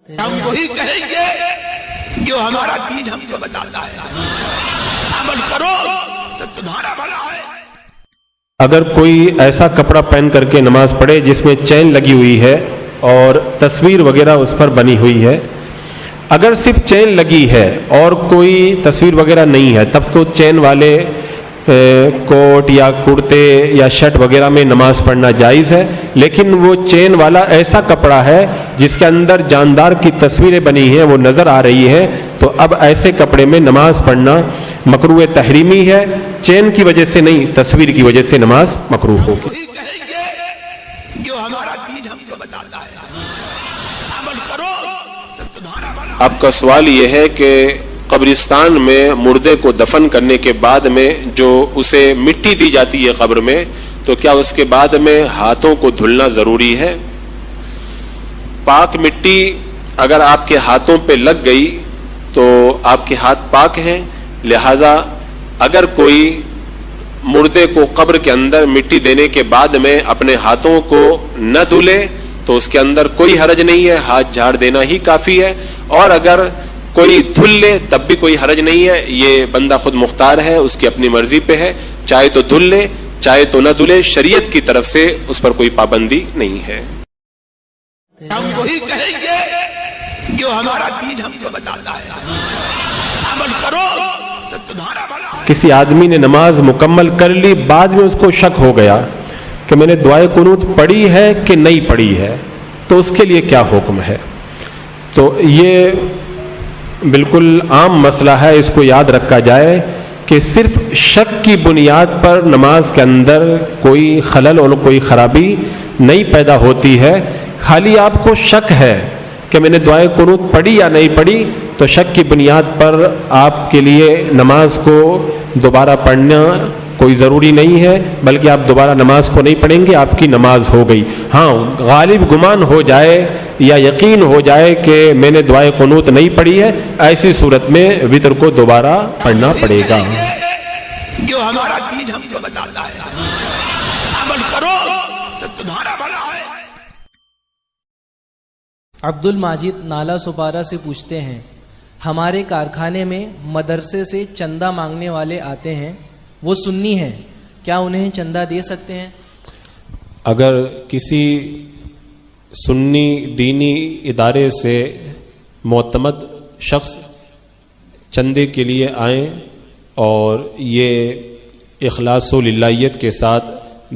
ہم وہی کہیں گے جو ہمارا دین ہم کو بتاتا ہے، عمل کرو تو تمہارا بھلا ہے۔ اگر کوئی ایسا کپڑا پہن کر کے نماز پڑھے جس میں چین لگی ہوئی ہے اور تصویر وغیرہ اس پر بنی ہوئی ہے، اگر صرف چین لگی ہے اور کوئی تصویر وغیرہ نہیں ہے تب تو چین والے کوٹ یا کرتے یا شرٹ وغیرہ میں نماز پڑھنا جائز ہے، لیکن وہ چین والا ایسا کپڑا ہے جس کے اندر جاندار کی تصویریں بنی ہیں، وہ نظر آ رہی ہیں، تو اب ایسے کپڑے میں نماز پڑھنا مکروہ تحریمی ہے، چین کی وجہ سے نہیں، تصویر کی وجہ سے نماز مکروہ ہوگی۔ وہی کہیں گے جو ہمارا دین ہم کو بتاتا ہے، عمل کرو تو تمہارا بھلا ہے۔ آپ کا سوال یہ ہے کہ قبرستان میں مردے کو دفن کرنے کے بعد میں جو اسے مٹی دی جاتی ہے قبر میں، تو کیا اس کے بعد میں ہاتھوں کو دھلنا ضروری ہے؟ پاک مٹی اگر آپ کے ہاتھوں پہ لگ گئی تو آپ کے ہاتھ پاک ہیں، لہذا اگر کوئی مردے کو قبر کے اندر مٹی دینے کے بعد میں اپنے ہاتھوں کو نہ دھلے تو اس کے اندر کوئی حرج نہیں ہے، ہاتھ جھاڑ دینا ہی کافی ہے، اور اگر کوئی دھل لے تب بھی کوئی حرج نہیں ہے، یہ بندہ خود مختار ہے، اس کی اپنی مرضی پہ ہے، چاہے تو دھل لے چاہے تو نہ دھلے، شریعت کی طرف سے اس پر کوئی پابندی نہیں ہے۔ ہم وہی کہیں گے جو ہمارا دین ہم کو بتاتا ہے، عمل کرو تو تمہارا بھلا ہے۔ کسی آدمی نے نماز مکمل کر لی، بعد میں اس کو شک ہو گیا کہ میں نے دعائے قنوت پڑھی ہے کہ نہیں پڑھی ہے، تو اس کے لیے کیا حکم ہے؟ تو یہ بالکل عام مسئلہ ہے، اس کو یاد رکھا جائے کہ صرف شک کی بنیاد پر نماز کے اندر کوئی خلل اور کوئی خرابی نہیں پیدا ہوتی ہے۔ خالی آپ کو شک ہے کہ میں نے دعائے قنوت پڑھی یا نہیں پڑھی، تو شک کی بنیاد پر آپ کے لیے نماز کو دوبارہ پڑھنا کوئی ضروری نہیں ہے، بلکہ آپ دوبارہ نماز کو نہیں پڑھیں گے، آپ کی نماز ہو گئی۔ ہاں، غالب گمان ہو جائے یا یقین ہو جائے کہ میں نے دعائے قنوت نہیں پڑھی ہے، ایسی صورت میں وتر کو دوبارہ پڑھنا پڑے گا۔ جو ہمارا دین ہم کو بتاتا ہے، عمل کرو تو تمہارا بھلا ہے۔ عبد الماجد نالا سپارہ سے پوچھتے ہیں، ہمارے کارخانے میں مدرسے سے چندہ مانگنے والے آتے ہیں، وہ سنی ہیں، کیا انہیں چندہ دے سکتے ہیں؟ اگر کسی سنی دینی ادارے سے معتمد شخص چندے کے لیے آئیں اور یہ اخلاص و للہیت کے ساتھ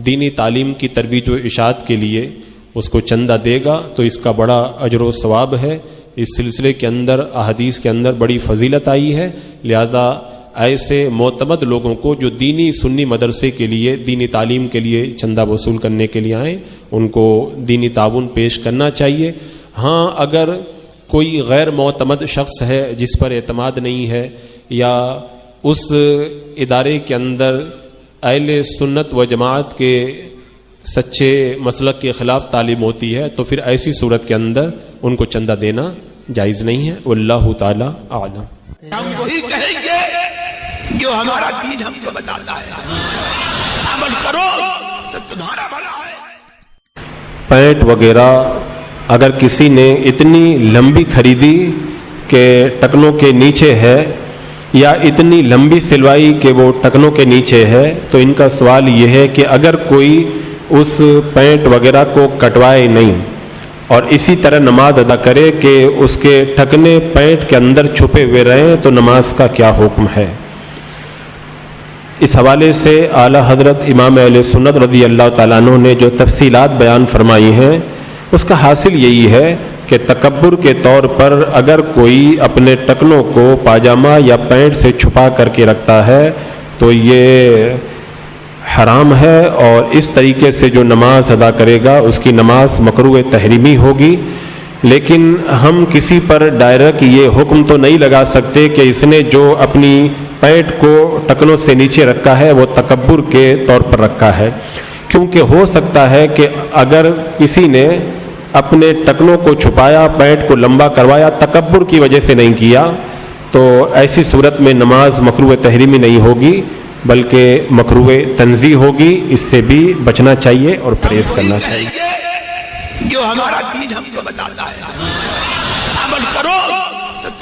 دینی تعلیم کی ترویج و اشاعت کے لیے اس کو چندہ دے گا تو اس کا بڑا اجر و ثواب ہے۔ اس سلسلے کے اندر احادیث کے اندر بڑی فضیلت آئی ہے، لہذا ایسے معتمد لوگوں کو جو دینی سنی مدرسے کے لیے دینی تعلیم کے لیے چندہ وصول کرنے کے لیے آئیں، ان کو دینی تعاون پیش کرنا چاہیے۔ ہاں، اگر کوئی غیر معتمد شخص ہے جس پر اعتماد نہیں ہے یا اس ادارے کے اندر اہل سنت و جماعت کے سچے مسلک کے خلاف تعلیم ہوتی ہے، تو پھر ایسی صورت کے اندر ان کو چندہ دینا جائز نہیں ہے۔ واللہ تعالی اعلم۔ ہم وہی کہیں گے جو ہمارا دین ہم کو بتاتا ہے، عمل کرو تو تمہارا بھلا ہے۔ پینٹ وغیرہ اگر کسی نے اتنی لمبی خریدی کہ ٹکنوں کے نیچے ہے، یا اتنی لمبی سلوائی کہ وہ ٹکنوں کے نیچے ہے، تو ان کا سوال یہ ہے کہ اگر کوئی اس پینٹ وغیرہ کو کٹوائے نہیں اور اسی طرح نماز ادا کرے کہ اس کے ٹکنے پینٹ کے اندر چھپے ہوئے رہیں، تو نماز کا کیا حکم ہے؟ اس حوالے سے اعلیٰ حضرت امام اہل سنت رضی اللہ تعالیٰ عنہ نے جو تفصیلات بیان فرمائی ہیں، اس کا حاصل یہی ہے کہ تکبر کے طور پر اگر کوئی اپنے ٹکنوں کو پاجامہ یا پینٹ سے چھپا کر کے رکھتا ہے تو یہ حرام ہے، اور اس طریقے سے جو نماز ادا کرے گا اس کی نماز مکروہ تحریمی ہوگی۔ لیکن ہم کسی پر ڈائریکٹ یہ حکم تو نہیں لگا سکتے کہ اس نے جو اپنی پینٹ کو ٹکنوں سے نیچے رکھا ہے وہ تکبر کے طور پر رکھا ہے، کیونکہ ہو سکتا ہے کہ اگر کسی نے اپنے ٹکنوں کو چھپایا، پینٹ کو لمبا کروایا، تکبر کی وجہ سے نہیں کیا، تو ایسی صورت میں نماز مکروہ تحریمی نہیں ہوگی بلکہ مکروہ تنزیہ ہوگی۔ اس سے بھی بچنا چاہیے اور پرہیز کرنا چاہیے۔ جو ہمارا دین ہم کو بتاتا ہے،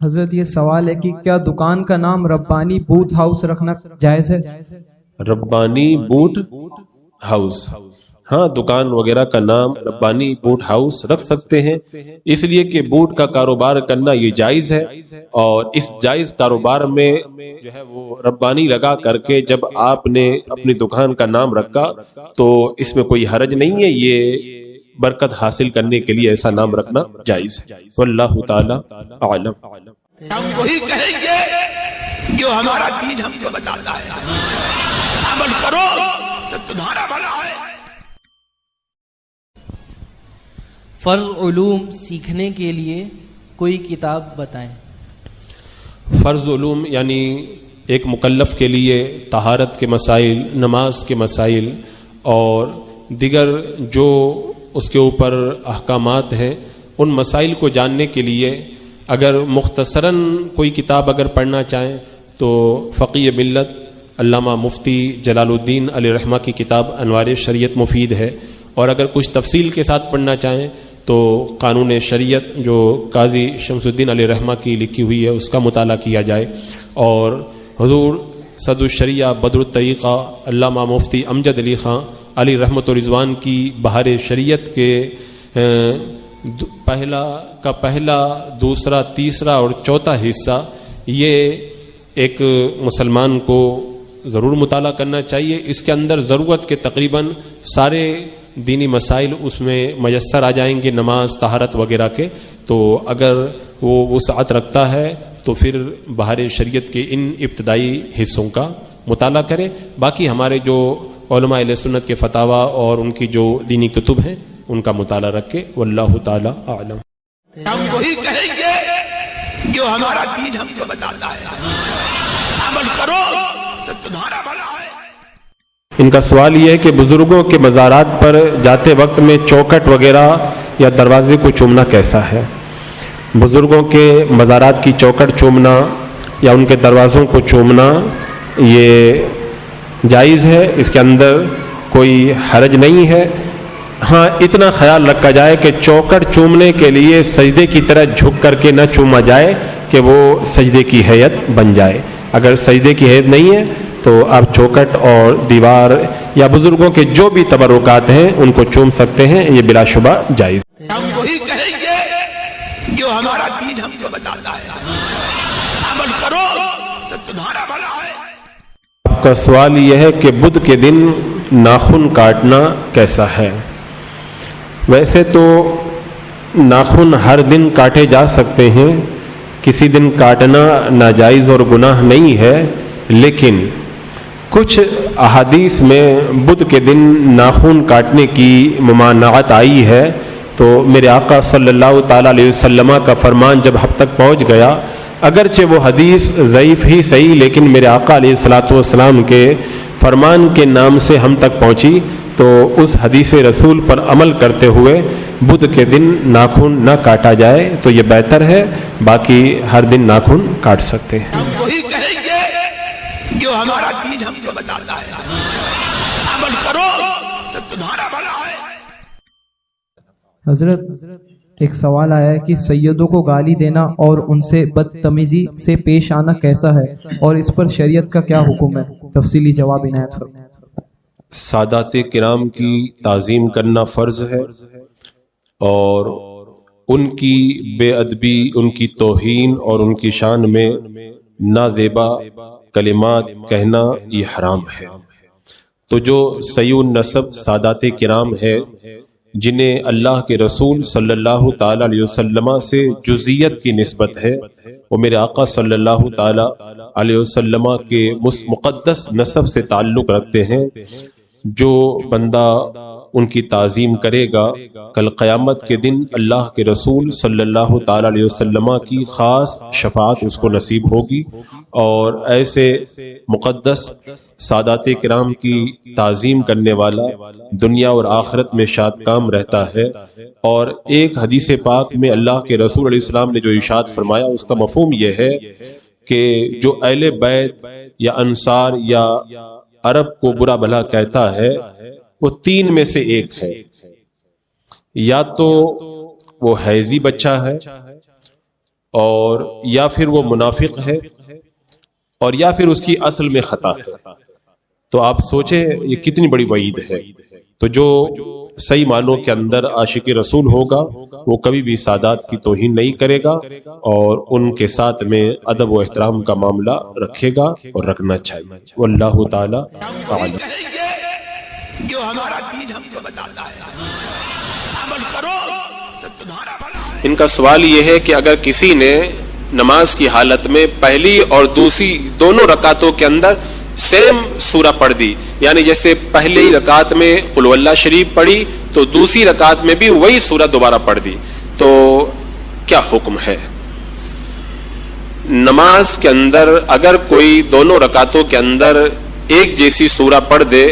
حضرت یہ سوال ہے کہ کیا دکان کا نام ربانی بوٹ ہاؤس رکھنا جائز ہے؟ ربانی بوٹ ہاؤس، ہاں دکان وغیرہ کا نام ربانی بوٹ ہاؤس رکھ سکتے ہیں، اس لیے کہ بوٹ کا کاروبار کرنا یہ جائز ہے، اور اس جائز کاروبار میں جو ہے وہ ربانی لگا کر کے جب آپ نے اپنی دکان کا نام رکھا تو اس میں کوئی حرج نہیں ہے، یہ برکت حاصل کرنے کے لیے ایسا نام رکھنا جائز ہے۔ واللہ تعالی اعلم۔ ہم وہی کہیں گے جو ہمارا دین ہم کو بتاتا ہے، عمل کرو تو تمہارا بھلا ہے۔ فرض علوم سیکھنے کے لیے کوئی کتاب بتائیں۔ فرض علوم یعنی ایک مکلف کے لیے طہارت کے مسائل، نماز کے مسائل اور دیگر جو اس کے اوپر احکامات ہیں، ان مسائل کو جاننے کے لیے اگر مختصراً کوئی کتاب اگر پڑھنا چاہیں تو فقیہ ملت علامہ مفتی جلال الدین علیہ رحمہ کی کتاب انوار شریعت مفید ہے، اور اگر کچھ تفصیل کے ساتھ پڑھنا چاہیں تو قانون شریعت جو قاضی شمس الدین علیہ رحمہ کی لکھی ہوئی ہے اس کا مطالعہ کیا جائے، اور حضور صدر الشریعہ بدر الطریقہ علامہ مفتی امجد علی خان علی رحمت و رضوان کی بہار شریعت کے پہلا دوسرا تیسرا اور چوتھا حصہ یہ ایک مسلمان کو ضرور مطالعہ کرنا چاہیے۔ اس کے اندر ضرورت کے تقریباً سارے دینی مسائل اس میں میسر آ جائیں گے، نماز، طہارت وغیرہ کے، تو اگر وہ وسعت رکھتا ہے تو پھر بہار شریعت کے ان ابتدائی حصوں کا مطالعہ کرے۔ باقی ہمارے جو علماء اہل سنت کے فتاوی اور ان کی جو دینی کتب ہیں ان کا مطالعہ رکھے۔ واللہ تعالی اعلم۔ ہم وہی کہیں گے جو ہمارا دین ہم کو بتاتا ہے، عمل کرو تو تمہارا بھلا ہے۔ ان کا سوال یہ ہے کہ بزرگوں کے مزارات پر جاتے وقت میں چوکٹ وغیرہ یا دروازے کو چومنا کیسا ہے؟ بزرگوں کے مزارات کی چوکٹ چومنا یا ان کے دروازوں کو چومنا یہ جائز ہے، اس کے اندر کوئی حرج نہیں ہے۔ ہاں اتنا خیال رکھا جائے کہ چوکٹ چومنے کے لیے سجدے کی طرح جھک کر کے نہ چوما جائے کہ وہ سجدے کی حیت بن جائے۔ اگر سجدے کی حیت نہیں ہے تو آپ چوکٹ اور دیوار یا بزرگوں کے جو بھی تبرکات ہیں ان کو چوم سکتے ہیں، یہ بلا شبہ جائز۔ ہم وہی کہیں گے جو ہمارا دین ہم کو بتاتا ہے، عمل کرو تو تمہارا بھلا ہے۔ آپ کا سوال یہ ہے کہ بدھ کے دن ناخن کاٹنا کیسا ہے؟ ویسے تو ناخن ہر دن کاٹے جا سکتے ہیں، کسی دن کاٹنا ناجائز اور گناہ نہیں ہے، لیکن کچھ احادیث میں بدھ کے دن ناخن کاٹنے کی ممانعت آئی ہے، تو میرے آقا صلی اللہ تعالیٰ علیہ وسلم کا فرمان جب ہم تک پہنچ گیا، اگرچہ وہ حدیث ضعیف ہی صحیح، لیکن میرے آقا علیہ الصلوۃ والسلام کے فرمان کے نام سے ہم تک پہنچی، تو اس حدیث رسول پر عمل کرتے ہوئے بدھ کے دن ناخن نہ کاٹا جائے تو یہ بہتر ہے، باقی ہر دن ناخن کاٹ سکتے ہیں۔ ہم وہی کہیں گے جو ہمارا دین ہم کو بتاتا ہے، عمل کرو تو تمہارا بھلا ہے۔ حضرت ایک سوال آیا ہے کہ سیدوں کو گالی دینا اور ان سے بدتمیزی سے پیش آنا کیسا ہے، اور اس پر شریعت کا کیا حکم ہے؟ تفصیلی جواب عنایت فرمائیں۔ سادات کرام کی تعظیم کرنا فرض ہے، اور ان کی بے ادبی، ان کی توہین اور ان کی شان میں نازیبا کلمات کہنا یہ حرام ہے۔ تو جو سیون نسب سادات کرام ہے، جنہیں اللہ کے رسول صلی اللہ تعالی علیہ وسلم سے جزیت کی نسبت ہے، وہ میرے آقا صلی اللہ تعالی علیہ وسلم کے مقدس نسب سے تعلق رکھتے ہیں۔ جو بندہ ان کی تعظیم کرے گا، کل قیامت کے دن اللہ کے رسول صلی اللہ تعالی علیہ وسلم کی خاص شفاعت اس کو نصیب ہوگی، اور ایسے مقدس سادات کرام کی تعظیم کرنے والا دنیا اور آخرت میں شاد کام رہتا ہے۔ اور ایک حدیث پاک میں اللہ کے رسول علیہ السلام نے جو ارشاد فرمایا، اس کا مفہوم یہ ہے کہ جو اہل بیت یا انصار یا عرب کو برا بھلا کہتا ہے، وہ تین میں سے ایک ہے، یا تو وہ حیضی بچہ ہے اور یا پھر وہ منافق ہے اور یا پھر اس کی اصل میں خطا ہے، تو آپ سوچیں یہ کتنی بڑی وعید ہے۔ تو جو صحیح معنوں کے اندر عاشق رسول ہوگا وہ کبھی بھی سادات کی توہین نہیں کرے گا اور ان کے ساتھ میں ادب و احترام کا معاملہ رکھے گا اور رکھنا چاہیے۔ واللہ تعالی اعلم۔ کہیں گے جو ہمارا دین ہم کو بتاتا ہے، عمل کرو تو تمہارا بھلا ہے۔ ان کا سوال یہ ہے کہ اگر کسی نے نماز کی حالت میں پہلی اور دوسری دونوں رکعتوں کے اندر سیم سورہ پڑھ دی، یعنی جیسے پہلی رکعت میں قل هو اللہ شریف پڑھی تو دوسری رکعت میں بھی وہی سورہ دوبارہ پڑھ دی، تو کیا حکم ہے؟ نماز کے اندر اگر کوئی دونوں رکعتوں کے اندر ایک جیسی سورہ پڑھ دے،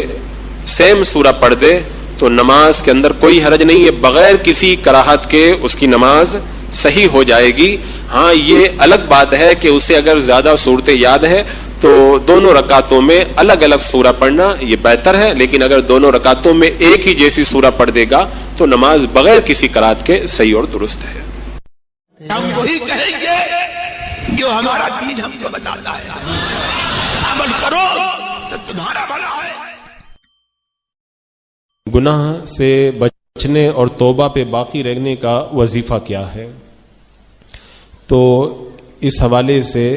سیم سورہ پڑھ دے، تو نماز کے اندر کوئی حرج نہیں ہے، بغیر کسی کراہت کے اس کی نماز صحیح ہو جائے گی۔ ہاں یہ الگ بات ہے کہ اسے اگر زیادہ صورتیں یاد ہے تو دونوں رکعتوں میں الگ الگ سورہ پڑھنا یہ بہتر ہے، لیکن اگر دونوں رکعتوں میں ایک ہی جیسی سورہ پڑھ دے گا تو نماز بغیر کسی کراہت کے صحیح اور درست ہے۔ ہم وہی کہیں گے جو ہمارا دین ہم کو بتاتا ہے، عمل کرو تو تمہارا بھلا ہے۔ گناہ سے بچنے اور توبہ پہ باقی رہنے کا وظیفہ کیا ہے؟ تو اس حوالے سے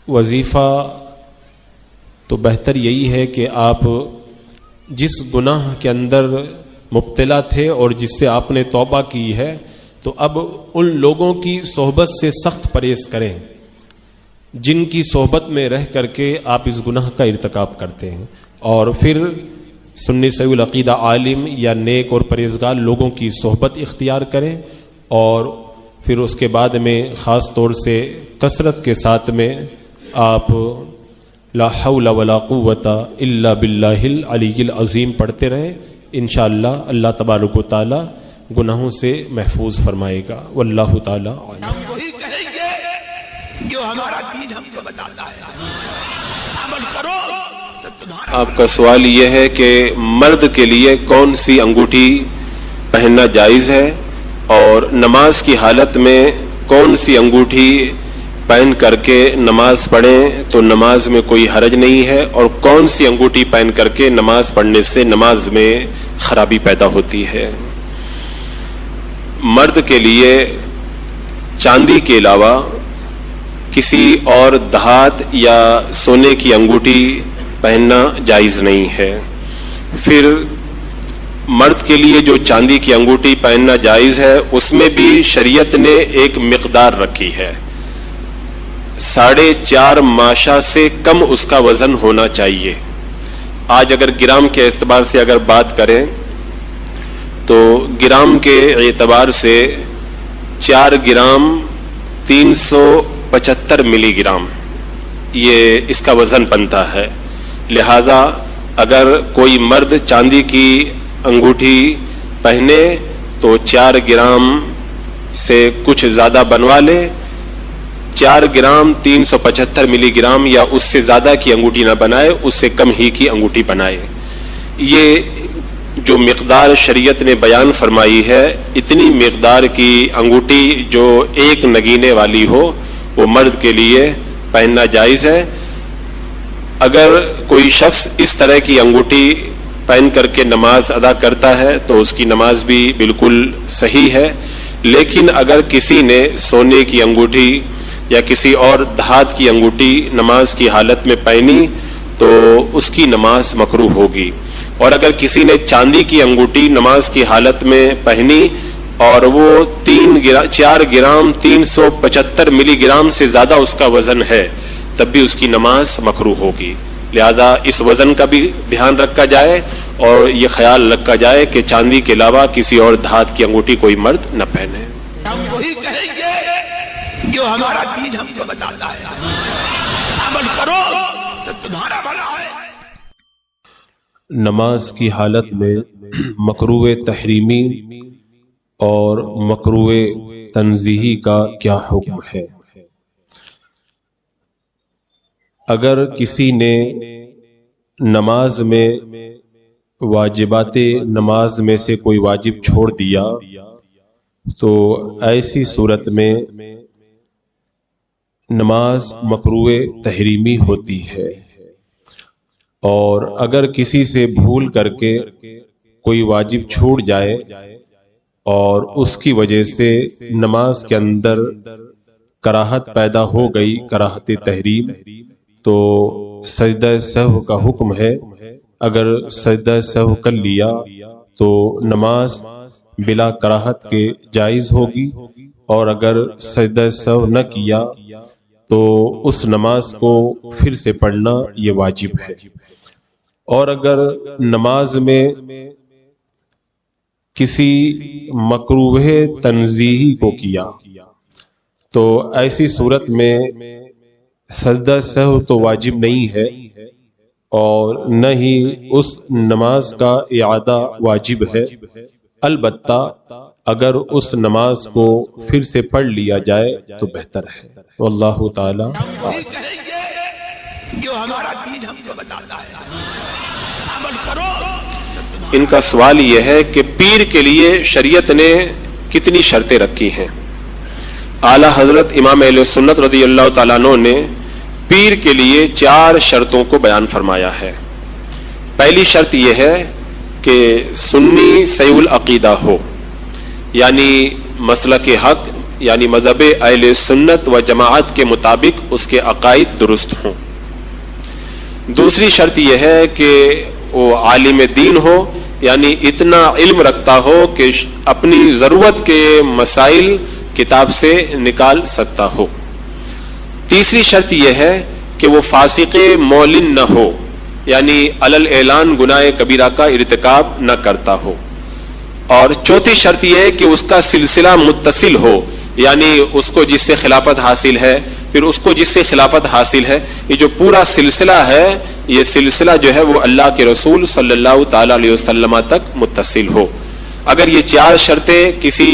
وظیفہ تو بہتر یہی ہے کہ آپ جس گناہ کے اندر مبتلا تھے اور جس سے آپ نے توبہ کی ہے تو اب ان لوگوں کی صحبت سے سخت پرہیز کریں جن کی صحبت میں رہ کر کے آپ اس گناہ کا ارتکاب کرتے ہیں، اور پھر سنی صحیح العقیدہ عالم یا نیک اور پرہیزگار لوگوں کی صحبت اختیار کریں، اور پھر اس کے بعد میں خاص طور سے کثرت کے ساتھ میں آپ لا حول ولا قوت الا باللہ العلی العظیم پڑھتے رہیں، انشاءاللہ اللہ تبارک و تعالی گناہوں سے محفوظ فرمائے گا۔ واللہ تعالی عالم۔ ہم وہی کہیں گے جو ہمارا دین ہم کو بتاتا ہے، عمل کرو تو تمہارا۔ آپ کا سوال یہ ہے کہ مرد کے لیے کون سی انگوٹھی پہننا جائز ہے اور نماز کی حالت میں کون سی انگوٹھی پہن کر کے نماز پڑھیں تو نماز میں کوئی حرج نہیں ہے، اور کون سی انگوٹھی پہن کر کے نماز پڑھنے سے نماز میں خرابی پیدا ہوتی ہے۔ مرد کے لیے چاندی کے علاوہ کسی اور دھات یا سونے کی انگوٹھی پہننا جائز نہیں ہے۔ پھر مرد کے لیے جو چاندی کی انگوٹھی پہننا جائز ہے اس میں بھی شریعت نے ایک مقدار رکھی ہے، 4.5 ماشا سے کم اس کا وزن ہونا چاہیے۔ آج اگر گرام کے اعتبار سے اگر بات کریں تو گرام کے اعتبار سے 4 گرام 375 ملی گرام یہ اس کا وزن بنتا ہے۔ لہذا اگر کوئی مرد چاندی کی انگوٹھی پہنے تو 4 گرام سے کچھ زیادہ بنوا لے، 4 گرام 375 ملی گرام یا اس سے زیادہ کی انگوٹھی نہ بنائے، اس سے کم ہی کی انگوٹھی بنائے۔ یہ جو مقدار شریعت نے بیان فرمائی ہے، اتنی مقدار کی انگوٹھی جو ایک نگینے والی ہو وہ مرد کے لیے پہننا جائز ہے۔ اگر کوئی شخص اس طرح کی انگوٹھی پہن کر کے نماز ادا کرتا ہے تو اس کی نماز بھی بالکل صحیح ہے، لیکن اگر کسی نے سونے کی انگوٹھی یا کسی اور دھات کی انگوٹھی نماز کی حالت میں پہنی تو اس کی نماز مکروہ ہوگی، اور اگر کسی نے چاندی کی انگوٹھی نماز کی حالت میں پہنی اور وہ 4 گرام 375 ملی گرام سے زیادہ اس کا وزن ہے تب بھی اس کی نماز مکروہ ہوگی۔ لہذا اس وزن کا بھی دھیان رکھا جائے اور یہ خیال رکھا جائے کہ چاندی کے علاوہ کسی اور دھات کی انگوٹھی کوئی مرد نہ پہنے۔ ہم وہی کہیں گے جو ہمارا دین ہم کو بتاتا ہے، عمل کرو تو تمہارا بھلا ہے۔ نماز کی حالت میں مکروہ تحریمی اور مکروہ تنزیہی کا کیا حکم ہے؟ اگر کسی نے نماز میں واجبات نماز میں سے کوئی واجب چھوڑ دیا تو ایسی صورت میں نماز مکروہ تحریمی ہوتی ہے، اور اگر کسی سے بھول کر کے کوئی واجب چھوٹ جائے اور اس کی وجہ سے نماز کے اندر کراہت پیدا ہو گئی، کراہت تحریم، تو سجدہ سہو کا حکم ہے۔ اگر سجدہ سہو کر لیا تو نماز بلا کراہت کے جائز ہوگی، اور اگر سجدہ سہو نہ کیا تو اس نماز کو پھر سے پڑھنا یہ واجب ہے۔ اور اگر نماز میں کسی مکروہ تنزیہی کو کیا تو ایسی صورت میں سجدہ سہو تو واجب نہیں ہے، اور نہ ہی اس نماز کا اعادہ واجب ہے، البتہ اگر اس نماز کو پھر سے پڑھ لیا جائے تو بہتر ہے۔ واللہ تعالی ہم وہی کہیں گے جو ہمارا دین ہم کو بتاتا ہے، عمل کرو۔ ان کا سوال یہ ہے کہ پیر کے لیے شریعت نے کتنی شرطیں رکھی ہیں؟ اعلیٰ حضرت امام اہل سنت رضی اللہ تعالیٰ عنہ نے پیر کے لیے 4 شرطوں کو بیان فرمایا ہے۔ پہلی شرط یہ ہے کہ سنی صحیح العقیدہ ہو، یعنی مسلک حق، یعنی مذہب اہل سنت و جماعت کے مطابق اس کے عقائد درست ہوں۔ دوسری شرط یہ ہے کہ وہ عالم دین ہو، یعنی اتنا علم رکھتا ہو کہ اپنی ضرورت کے مسائل کتاب سے نکال سکتا ہو۔ تیسری شرط یہ ہے کہ وہ فاسق معلن نہ ہو، یعنی علل اعلان گناہ کبیرہ کا ارتکاب نہ کرتا ہو۔ اور چوتھی شرط یہ ہے کہ اس کا سلسلہ متصل ہو، یعنی اس کو جس سے خلافت حاصل ہے، پھر اس کو جس سے خلافت حاصل ہے، یہ جو پورا سلسلہ ہے، یہ سلسلہ جو ہے وہ اللہ کے رسول صلی اللہ تعالی علیہ وسلم تک متصل ہو۔ اگر یہ 4 شرطیں کسی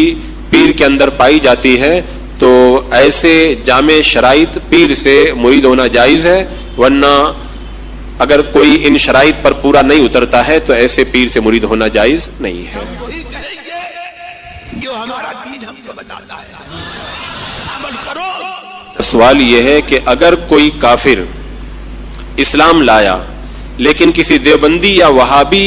پیر کے اندر پائی جاتی ہے تو ایسے جامع شرائط پیر سے مرید ہونا جائز ہے، ورنہ اگر کوئی ان شرائط پر پورا نہیں اترتا ہے تو ایسے پیر سے مرید ہونا جائز نہیں ہے۔ ہم وہی کہیں گے جو ہمارا دین ہم کو بتاتا ہے، عمل کرو۔ سوال یہ ہے کہ اگر کوئی کافر اسلام لایا لیکن کسی دیوبندی یا وہابی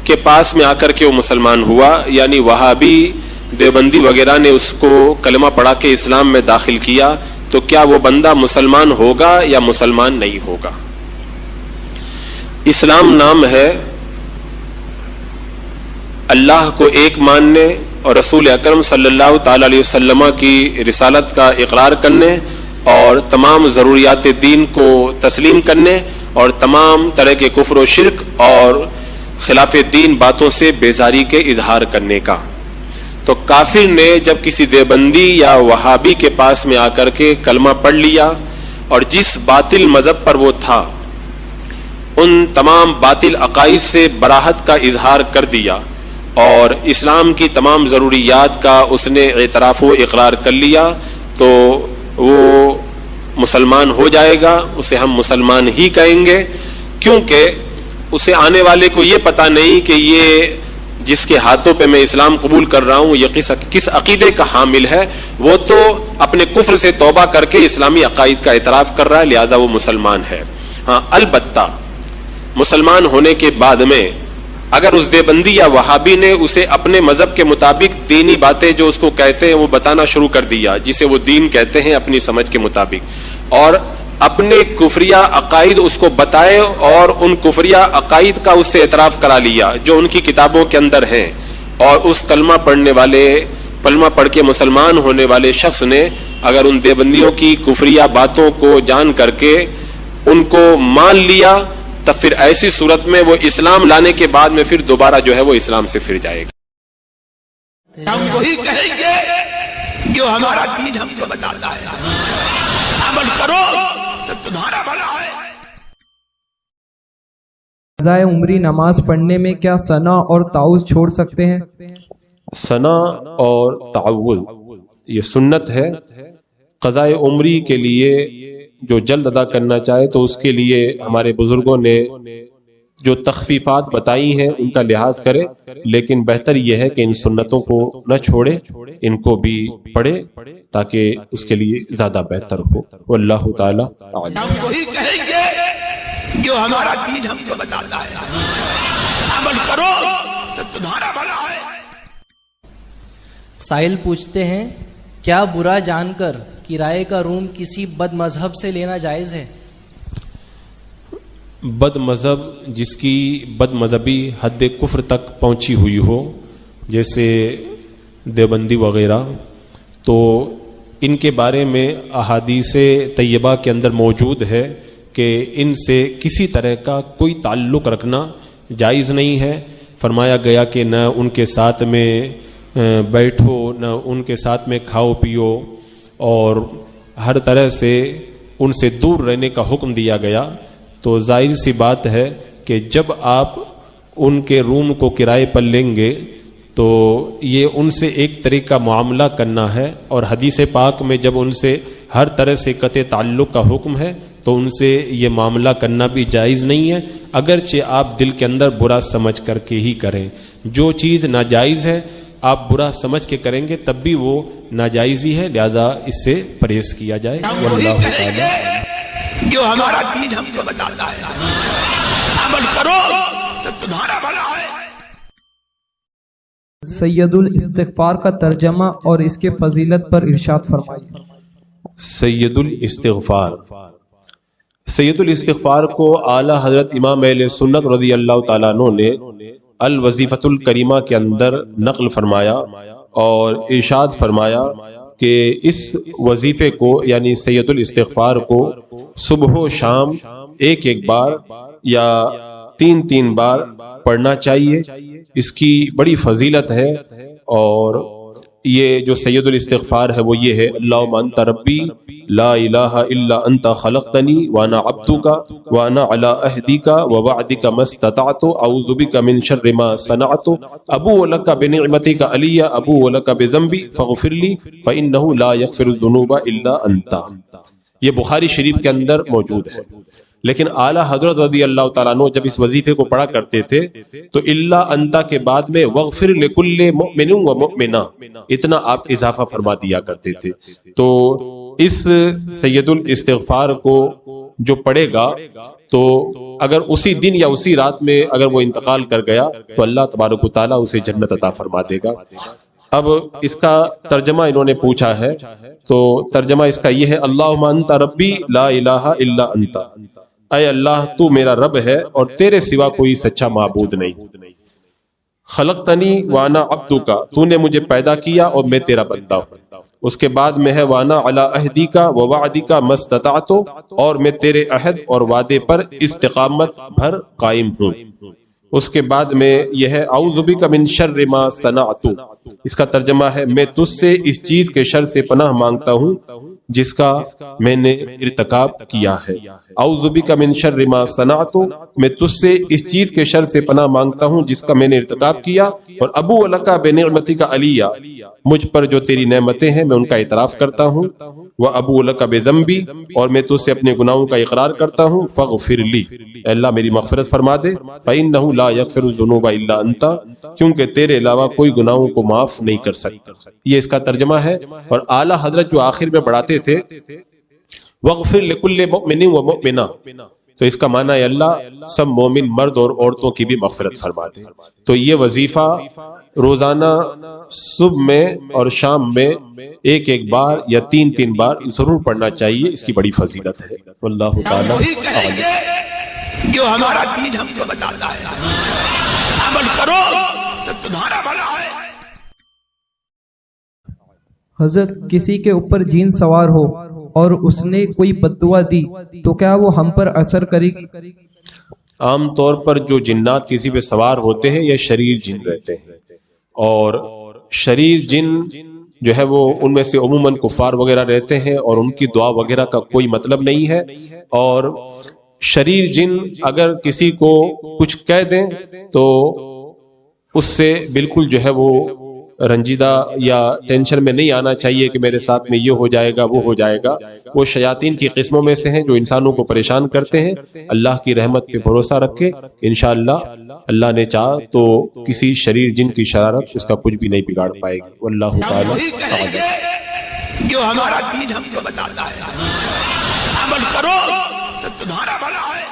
کے پاس میں آ کر کے وہ مسلمان ہوا، یعنی وہابی دیوبندی وغیرہ نے اس کو کلمہ پڑھا کے اسلام میں داخل کیا، تو کیا وہ بندہ مسلمان ہوگا یا مسلمان نہیں ہوگا؟ اسلام نام ہے اللہ کو ایک ماننے اور رسول اکرم صلی اللہ تعالی علیہ وسلم کی رسالت کا اقرار کرنے، اور تمام ضروریات دین کو تسلیم کرنے، اور تمام طرح کے کفر و شرک اور خلاف دین باتوں سے بیزاری کے اظہار کرنے کا۔ تو کافر نے جب کسی دیوبندی یا وہابی کے پاس میں آ کر کے کلمہ پڑھ لیا اور جس باطل مذہب پر وہ تھا ان تمام باطل عقائد سے براہت کا اظہار کر دیا، اور اسلام کی تمام ضروریات کا اس نے اعتراف و اقرار کر لیا، تو وہ مسلمان ہو جائے گا، اسے ہم مسلمان ہی کہیں گے، کیونکہ اسے آنے والے کو یہ پتہ نہیں کہ یہ جس کے ہاتھوں پہ میں اسلام قبول کر رہا ہوں یہ کس عقیدے کا حامل ہے۔ وہ تو اپنے کفر سے توبہ کر کے اسلامی عقائد کا اعتراف کر رہا ہے، لہذا وہ مسلمان ہے۔ ہاں، البتہ مسلمان ہونے کے بعد میں اگر اس دیوبندی یا وہابی نے اسے اپنے مذہب کے مطابق دینی باتیں جو اس کو کہتے ہیں وہ بتانا شروع کر دیا، جسے وہ دین کہتے ہیں اپنی سمجھ کے مطابق، اور اپنے کفریہ عقائد اس کو بتائے اور ان کفریہ عقائد کا اس سے اعتراف کرا لیا جو ان کی کتابوں کے اندر ہیں، اور اس کلمہ پڑھ کے مسلمان ہونے والے شخص نے اگر ان دیوبندیوں کی کفریہ باتوں کو جان کر کے ان کو مان لیا، تب پھر ایسی صورت میں وہ اسلام لانے کے بعد میں پھر دوبارہ جو ہے وہ اسلام سے پھر جائے گا۔ ہم وہی کہیں گے جو ہمارا دین ہم کو بتاتا ہے، عمل کرو تو تمہارا بھلا ہے۔ قضائے عمری نماز پڑھنے میں کیا ثنا اور تعوذ چھوڑ سکتے ہیں؟ ثنا اور تعوذ یہ سنت ہے۔ قضائے عمری کے لیے جو جلد ادا کرنا چاہے تو اس کے لیے ہمارے بزرگوں نے جو تخفیفات بتائی ہیں ان کا لحاظ کرے، لیکن بہتر یہ ہے کہ ان سنتوں کو نہ چھوڑے، ان کو بھی پڑھے تاکہ اس کے لیے زیادہ بہتر ہو۔ واللہ تعالی اعلم۔ ہم وہی کہیں گے جو ہمارا دین ہم کو بتاتا ہے، عمل کرو تو تمہارا بھلا ہے۔ سائل پوچھتے ہیں کیا برا جان کر کرائے کا روم کسی بد مذہب سے لینا جائز ہے؟ بد مذہب جس کی بد مذہبی حد کفر تک پہنچی ہوئی ہو، جیسے دیوبندی وغیرہ، تو ان کے بارے میں احادیث طیبہ کے اندر موجود ہے کہ ان سے کسی طرح کا کوئی تعلق رکھنا جائز نہیں ہے۔ فرمایا گیا کہ نہ ان کے ساتھ میں بیٹھو، نہ ان کے ساتھ میں کھاؤ پیو، اور ہر طرح سے ان سے دور رہنے کا حکم دیا گیا۔ تو ظاہر سی بات ہے کہ جب آپ ان کے روم کو کرائے پر لیں گے تو یہ ان سے ایک طرح کا معاملہ کرنا ہے، اور حدیث پاک میں جب ان سے ہر طرح سے قطع تعلق کا حکم ہے تو ان سے یہ معاملہ کرنا بھی جائز نہیں ہے، اگرچہ آپ دل کے اندر برا سمجھ کر کے ہی کریں۔ جو چیز ناجائز ہے آپ برا سمجھ کے کریں گے تب بھی وہ ناجائز ہی ہے، لہذا اس سے پرہیز کیا جائے۔ ہم وہی واللہ کہیں تعالی گے جو ہمارا دین ہم کو بتاتا ہے، عمل کرو تو تمہارا بھلا ہے۔ سید الاستغفار کا ترجمہ اور اس کے فضیلت پر ارشاد فرمائیے۔ سید الاستغفار، سید الاستغفار کو اعلیٰ حضرت امام اہل سنت رضی اللہ تعالیٰ عنہ نے الوظیفۃ الکریمہ کے اندر نقل فرمایا اور ارشاد فرمایا کہ اس وظیفے کو یعنی سید الاستغفار کو صبح و شام ایک ایک بار یا تین تین بار پڑھنا چاہیے۔ اس کی بڑی فضیلت ہے، اور یہ جو سید الاستغفار ہے وہ یہ ہے: اللہم انت ربی لا الہ الا انت خلقتنی وانا عبدک وانا علی عہدک ووعدک ما استطعت اعوذ بک من شر ما صنعت ابوء لک بنعمتک علی ابوء لک بذنبی فاغفر لی فانہ لا یغفر الذنوب الا انت۔ یہ بخاری شریف کے اندر موجود ہے، لیکن اعلیٰ حضرت رضی اللہ تعالیٰ عنہ جب اس وظیفے کو پڑھا کرتے تھے تو اللہ انتا کے بعد میں وغفر لکل مؤمن و مؤمنہ اتنا آپ اضافہ فرما دیا کرتے تھے۔ تو اس سید الاستغفار کو جو پڑھے گا تو اگر اسی دن یا اسی رات میں اگر وہ انتقال کر گیا تو اللہ تبارک و تعالیٰ اسے جنت عطا فرما دے گا۔ اب اس کا ترجمہ انہوں نے پوچھا ہے، تو ترجمہ اس کا یہ ہے: اللہم انت ربی لا الہ الا انت، اے اللہ تو میرا رب ہے اور تیرے سوا کوئی سچا معبود نہیں۔ خلقتنی وانا عبدک، تو نے مجھے پیدا کیا اور میں تیرا بندہ ہوں۔ اس کے بعد میں ہے وانا علی عہدک ووعدک ما استطعت، اور میں تیرے عہد اور وعدے پر استقامت بھر قائم ہوں۔ اس کے بعد میں یہ ہے اعوذ بک من شر ما صنعت، اس کا ترجمہ ہے میں تجھ سے اس چیز کے شر سے پناہ مانگتا ہوں جس کا میں نے ارتکاب کیا ہے۔ اعوذ بک من شر ما صنعت، میں تجھ سے اس چیز کے شر سے پناہ مانگتا ہوں جس کا میں نے ارتکاب کیا، اور ابوء لک بنعمتک علی، مجھ پر جو تیری نعمتیں ہیں میں ان کا اعتراف کرتا ہوں، وابوء لک بذنبی، اور میں تجھ سے اپنے گناہوں کا اقرار کرتا ہوں، فاغفر لی، اے اللہ میری مغفرت فرما دے، فانہ لا یغفر الذنوب الا انت، کیونکہ تیرے علاوہ کوئی گناہوں کو معاف نہیں کر سکتا۔ یہ اس کا ترجمہ ہے۔ اور اعلیٰ حضرت جو آخر میں بڑھاتے تھے وَغْفِرْ لِكُلِّ مُؤْمِنٍ وَمُؤْمِنَةٍ، تو اس کا معنی ہے اللہ سب مومن مرد اور عورتوں کی بھی مغفرت فرما دے۔ تو یہ وظیفہ روزانہ صبح میں اور شام میں ایک ایک بار یا تین تین بار ضرور پڑھنا چاہیے، اس کی بڑی فضیلت ہے۔ واللہ ہم تعالی وہی کہیں گے جو ہمارا دین ہم کو بتاتا ہے، عمل کرو تو تمہارا بھلا ہے۔ حضرت کسی کے اوپر جین سوار ہو اور اس نے کوئی بددعا دی تو کیا وہ ہم پر اثر کرے گی؟ عام طور پر جو جنات کسی پہ سوار ہوتے ہیں یہ شریر جن رہتے ہیں، اور شریر جن جو ہے وہ ان میں سے عموماً کفار وغیرہ رہتے ہیں اور ان کی دعا وغیرہ کا کوئی مطلب نہیں ہے۔ اور شریر جن اگر کسی کو کچھ کہہ دیں تو اس سے بالکل جو ہے وہ رنجیدہ یا ٹینشن میں نہیں آنا چاہیے کہ میرے ساتھ میں یہ ہو جائے گا وہ ہو جائے گا. وہ شیاطین کی قسموں میں سے ہیں جو انسانوں کو پریشان کرتے ہیں. اللہ کی رحمت پہ بھروسہ رکھے، انشاءاللہ اللہ نے چاہا تو کسی شریر جن کی شرارت اس کا کچھ بھی نہیں بگاڑ پائے گی. واللہ تعالی وہی کہیں گے جو ہمارا دین ہم کو بتاتا ہے. عمل کرو تو تمہارا بھلا ہے.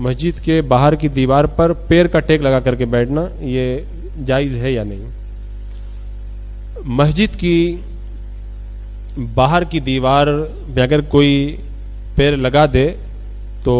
مسجد کے باہر کی دیوار پر پیر کا ٹیک لگا کر کے بیٹھنا یہ جائز ہے یا نہیں؟ مسجد کی باہر کی دیوار میں اگر کوئی پیر لگا دے تو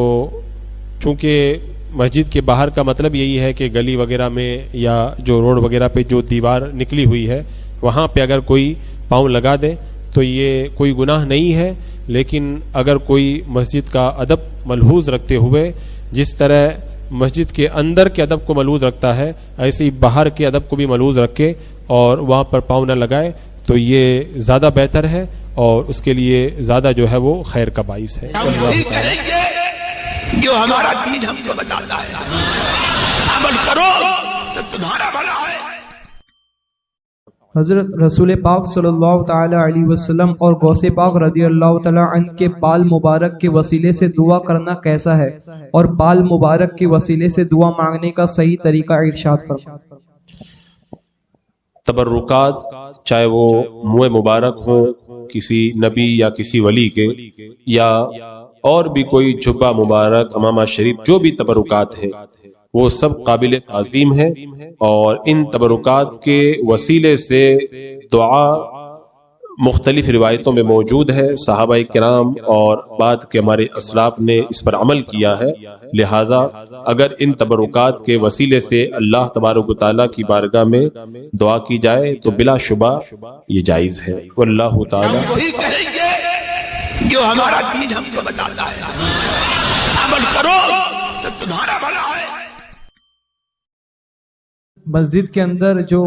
چونکہ مسجد کے باہر کا مطلب یہی ہے کہ گلی وغیرہ میں یا جو روڈ وغیرہ پہ جو دیوار نکلی ہوئی ہے وہاں پہ اگر کوئی پاؤں لگا دے تو یہ کوئی گناہ نہیں ہے. لیکن اگر کوئی مسجد کا ادب ملحوظ رکھتے ہوئے جس طرح مسجد کے اندر کے ادب کو ملحوظ رکھتا ہے ایسے ہی باہر کے ادب کو بھی ملحوظ رکھے اور وہاں پر پاؤں نہ لگائے تو یہ زیادہ بہتر ہے اور اس کے لیے زیادہ جو ہے وہ خیر کا باعث ہے. ہم وہی کہیں گے جو ہمارا دین ہم کو بتاتا ہے. عمل کرو تو تمہارا بھلا ہے. حضرت رسول پاک صلی اللہ تعالی علیہ وسلم اور غوث پاک رضی اللہ تعالی عنہ کے بال مبارک کے وسیلے سے دعا کرنا کیسا ہے اور بال مبارک کے وسیلے سے دعا مانگنے کا صحیح طریقہ ارشاد فرمائیں. تبرکات چاہے وہ منہ مبارک ہو کسی نبی یا کسی ولی کے یا اور بھی کوئی جبہ مبارک امامہ شریف جو بھی تبرکات ہیں وہ سب قابل تعظیم ہے اور ان تبرکات کے وسیلے سے دعا مختلف روایتوں میں موجود ہے. صحابہ کرام اور بعد کے ہمارے اسلاف نے اس پر عمل کیا ہے. لہذا اگر ان تبرکات کے وسیلے سے اللہ تبارک و تعالیٰ کی بارگاہ میں دعا کی جائے تو بلا شبہ یہ جائز ہے. واللہ تعالی ہم وہی کہیں گے جو ہمارا دین ہم کو بتاتا ہے. عمل کرو تو تمہارا بھلا ہے. مسجد کے اندر جو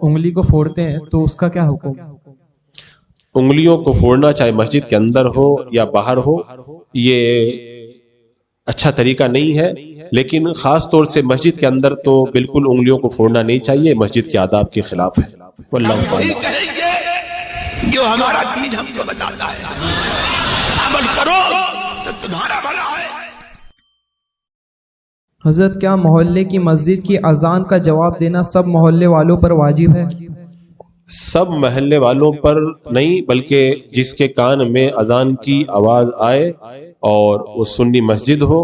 انگلی کو پھوڑتے ہیں تو اس کا کیا حکم؟ انگلیوں کو پھوڑنا چاہے مسجد کے اندر ہو یا باہر ہو یہ اچھا طریقہ نہیں ہے. لیکن خاص طور سے مسجد کے اندر تو بالکل انگلیوں کو پھوڑنا نہیں چاہیے، مسجد کے آداب کے خلاف ہے. واللہ ہم وہی تعالی کہیں گے جو ہمارا دین ہم کو بتاتا ہے. عمل کرو تو تمہارا بھلا ہے. حضرت کیا محلے کی مسجد کی اذان کا جواب دینا سب محلے والوں پر واجب ہے؟ سب محلے والوں پر نہیں بلکہ جس کے کان میں اذان کی آواز آئے اور وہ سنی مسجد ہو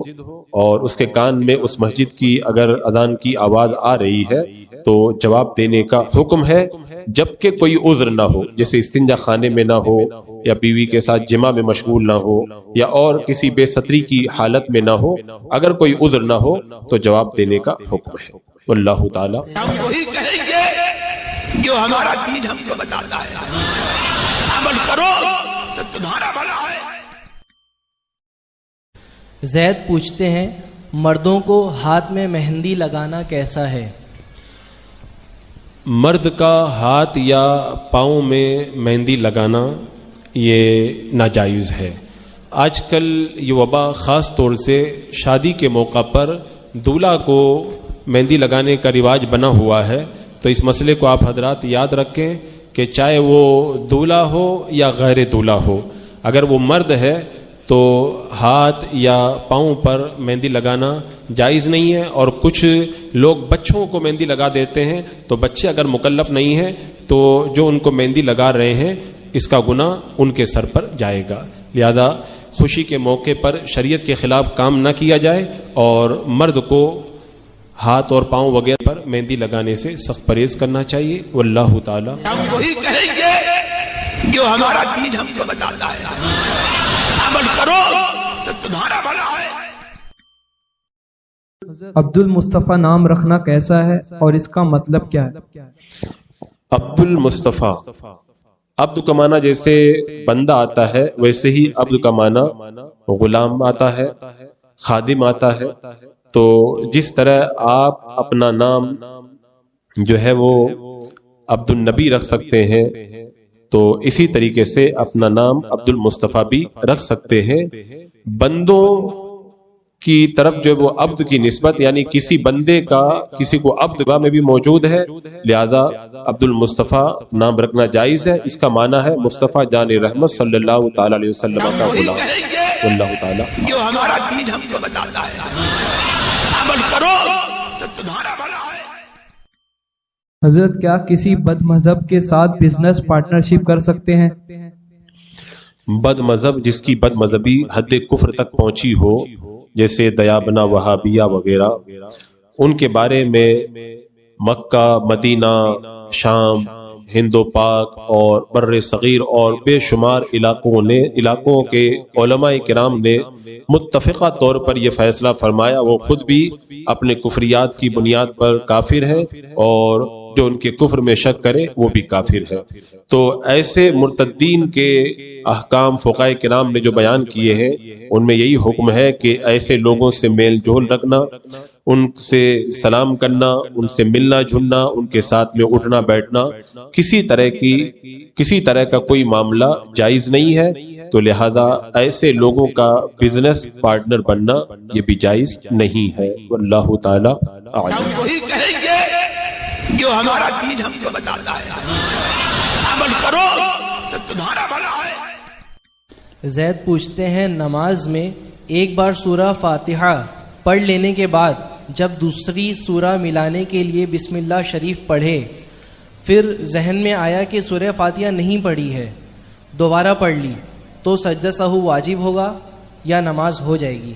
اور اس کے کان میں اس مسجد کی اگر اذان کی آواز آ رہی ہے تو جواب دینے کا حکم ہے، جبکہ کوئی عذر نہ ہو، جیسے استنجا خانے میں نہ ہو یا بیوی کے ساتھ جماع میں مشغول نہ ہو یا اور کسی بے ستری کی حالت میں نہ ہو. اگر کوئی عذر نہ ہو تو جواب دینے کا حکم ہے. واللہ تعالی ہم وہی کہیں گے جو ہمارا دین ہم کو بتاتا ہے. عمل کرو تو تمہارا بھلا ہے. زید پوچھتے ہیں مردوں کو ہاتھ میں مہندی لگانا کیسا ہے؟ مرد کا ہاتھ یا پاؤں میں مہندی لگانا یہ ناجائز ہے. آج کل یہ وبا خاص طور سے شادی کے موقع پر دولہا کو مہندی لگانے کا رواج بنا ہوا ہے. تو اس مسئلے کو آپ حضرات یاد رکھیں کہ چاہے وہ دولہا ہو یا غیر دولہا ہو، اگر وہ مرد ہے تو ہاتھ یا پاؤں پر مہندی لگانا جائز نہیں ہے. اور کچھ لوگ بچوں کو مہندی لگا دیتے ہیں تو بچے اگر مکلف نہیں ہیں تو جو ان کو مہندی لگا رہے ہیں اس کا گناہ ان کے سر پر جائے گا. لہذا خوشی کے موقع پر شریعت کے خلاف کام نہ کیا جائے اور مرد کو ہاتھ اور پاؤں وغیرہ پر مہندی لگانے سے سخت پرہیز کرنا چاہیے. واللہ تعالی ہم وہی کہیں گے جو ہمارا دین ہم کو بتاتا ہے. عمل کرو تو تمہارا بھلا ہے. عبد المصطفیٰ نام رکھنا کیسا ہے اور اس کا مطلب کیا ہے؟ عبد المصطفیٰ، عبد کا معنی جیسے بندہ آتا ہے ویسے ہی عبد کا معنی غلام آتا ہے، خادم آتا ہے. تو جس طرح آپ اپنا نام جو ہے وہ عبد النبی رکھ سکتے ہیں تو اسی طریقے سے اپنا نام عبد المصطفیٰ بھی رکھ سکتے ہیں. بندوں کی طرف جو وہ عبد کی نسبت یعنی کسی بندے کا کسی کو عبد میں بھی موجود ہے، لہذا عبد المصطفیٰ نام رکھنا جائز ہے۔ اس کا معنی ہے مصطفیٰ جان رحمت صلی اللہ تعالی علیہ وسلم کا غلام۔ واللہ تعالی جو ہمارا دین ہم کو بتاتا ہے عمل کرو تو تمہارا بھلا ہے۔ حضرت کیا کسی بد مذہب کے ساتھ بزنس پارٹنرشپ کر سکتے ہیں؟ بد مذہب جس کی بد مذہبی حد کفر تک پہنچی ہو، جیسے دیابنا وہابیہ وغیرہ، ان کے بارے میں مکہ، مدینہ، شام، ہند و پاک اور بر صغیر اور بے شمار علاقوں کے علماء کرام نے متفقہ طور پر یہ فیصلہ فرمایا وہ خود بھی اپنے کفریات کی بنیاد پر کافر ہے، اور جو ان کے کفر میں شک کرے وہ بھی کافر ہے۔ تو ایسے مرتدین کے احکام فقہاء کرام نے جو بیان کیے ہیں، ان میں یہی حکم ہے کہ ایسے لوگوں سے میل جول رکھنا، ان سے سلام کرنا، ان سے ملنا جلنا، ان کے ساتھ میں اٹھنا بیٹھنا، کسی طرح کا کوئی معاملہ جائز نہیں ہے۔ تو لہذا ایسے لوگوں کا بزنس پارٹنر بننا یہ بھی جائز نہیں ہے۔ واللہ تعالی اعلم۔ ہم وہی کہیں گے جو ہمارا دین ہم کو بتاتا ہے عمل کرو تو تمہارا بھلا ہے۔ زید پوچھتے ہیں نماز میں ایک بار سورہ فاتحہ پڑھ لینے کے بعد جب دوسری سورہ ملانے کے لیے بسم اللہ شریف پڑھے، پھر ذہن میں آیا کہ سورہ فاتحہ نہیں پڑھی ہے، دوبارہ پڑھ لی، تو سجدہ سہو واجب ہوگا یا نماز ہو جائے گی؟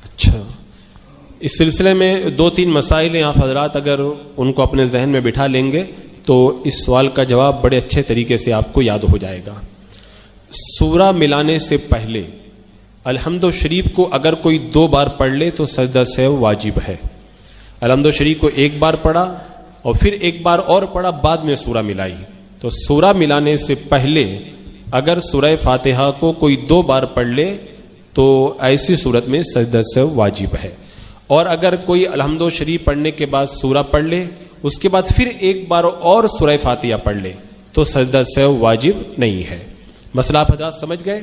اچھا، اس سلسلے میں 2-3 مسائل ہیں، آپ حضرات اگر ان کو اپنے ذہن میں بٹھا لیں گے تو اس سوال کا جواب بڑے اچھے طریقے سے آپ کو یاد ہو جائے گا۔ سورہ ملانے سے پہلے الحمد شریف کو اگر کوئی 2 بار پڑھ لے تو سجدہ سہو واجب ہے۔ الحمد شریف کو 1 بار پڑھا اور پھر 1 بار اور پڑھا، بعد میں سورہ ملائی، تو سورہ ملانے سے پہلے اگر سورہ فاتحہ کو کوئی 2 بار پڑھ لے تو ایسی صورت میں سجدہ سہو واجب ہے۔ اور اگر کوئی الحمد شریف پڑھنے کے بعد سورہ پڑھ لے، اس کے بعد پھر 1 بار اور سورہ فاتحہ پڑھ لے تو سجدہ سہو واجب نہیں ہے۔ مسئلہ آپ حضرات سمجھ گئے؟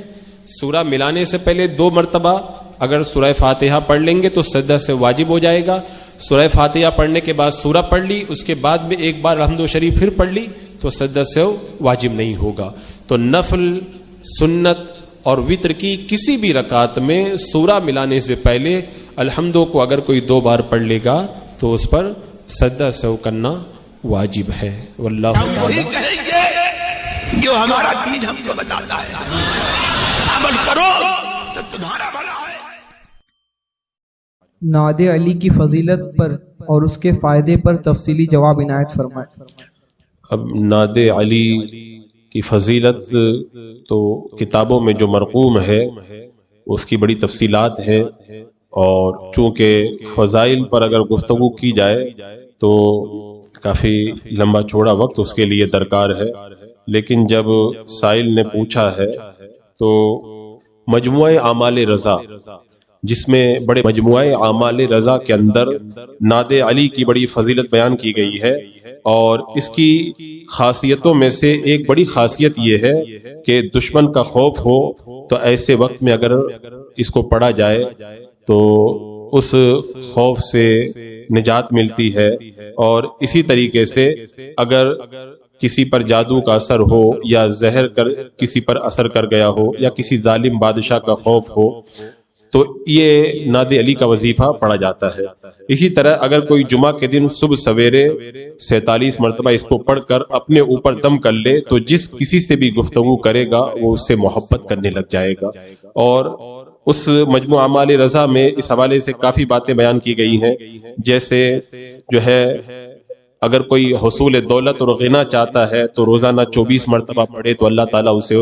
سورہ ملانے سے پہلے 2 مرتبہ اگر سورہ فاتحہ پڑھ لیں گے تو سجدہ سہو واجب ہو جائے گا۔ سورہ فاتحہ پڑھنے کے بعد سورہ پڑھ لی، اس کے بعد میں 1 بار الحمد شریف پھر پڑھ لی تو سجدہ سہو واجب نہیں ہوگا۔ تو نفل، سنت اور وتر کی کسی بھی رکعت میں سورہ ملانے سے پہلے الحمدو کو اگر کوئی 2 بار پڑھ لے گا تو اس پر سجدہ سہو کرنا واجب ہے۔ واللہ ہم وہی تعالی کہیں گے جو ہمارا دین ہم کو بتاتا ہے عمل کرو تو تمہارا بھلا ہے۔ نعت علی کی فضیلت پر اور اس کے فائدے پر تفصیلی جواب عنایت فرمائے۔ اب نعت علی کی فضیلت تو کتابوں میں جو مرقوم ہے اس کی بڑی تفصیلات ہیں، اور چونکہ فضائل پر اگر گفتگو کی جائے تو کافی لمبا چوڑا وقت اس کے لیے درکار ہے، لیکن جب سائل نے پوچھا ہے تو مجموعہ اعمال رضا، جس میں بڑے مجموعہ اعمال رضا کے اندر نعت علی کی بڑی فضیلت بیان کی گئی ہے، اور اس کی خاصیتوں میں سے ایک بڑی خاصیت یہ ہے کہ دشمن کا خوف ہو تو ایسے وقت میں اگر اس کو پڑھا جائے تو اس خوف سے نجات ملتی ہے۔ اور اسی طریقے سے اگر کسی پر جادو کا اثر ہو یا زہر کسی پر اثر کر گیا ہو یا کسی ظالم بادشاہ کا خوف ہو تو یہ نعت علی کا وظیفہ پڑھا جاتا ہے۔ اسی طرح اگر کوئی جمعہ کے دن صبح سویرے 47 مرتبہ اس کو پڑھ کر اپنے اوپر دم کر لے تو جس کسی سے بھی گفتگو کرے گا وہ اس سے محبت کرنے لگ جائے گا۔ اور اس مجموعہ اعمال رضا میں اس حوالے سے کافی باتیں بیان کی گئی ہیں، جیسے جو ہے اگر کوئی حصول دولت اور غنا چاہتا ہے تو روزانہ 24 مرتبہ پڑھے تو اللہ تعالیٰ اسے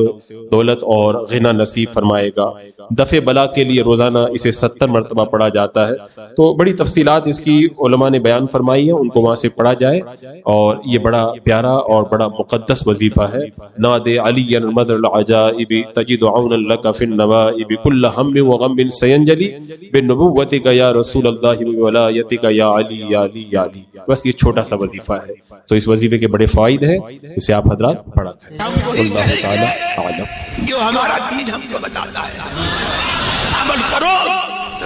دولت اور غنا نصیب فرمائے گا۔ دفع بلا کے لیے روزانہ اسے 70 مرتبہ پڑھا جاتا ہے۔ تو بڑی تفصیلات اس کی علماء نے بیان فرمائی ہیں، ان کو وہاں سے پڑھا جائے، اور یہ بڑا پیارا اور بڑا مقدس وظیفہ ہے۔ نعت علی المظہر العجائب تجد عونا لک فی النوائب کل ہم وغم سینجلی بنبوتک یا رسول اللہ بولایتک یا علی یا علی یا علی۔ بس یہ چھوٹا سا وظیفہ ہے، تو اس وظیفے کے بڑے فوائد ہیں، اسے آپ حضرات پڑھا کریں۔ اللہ تعالی اعلم۔ جو ہمارا دین ہم کو بتاتا ہے عمل کرو تو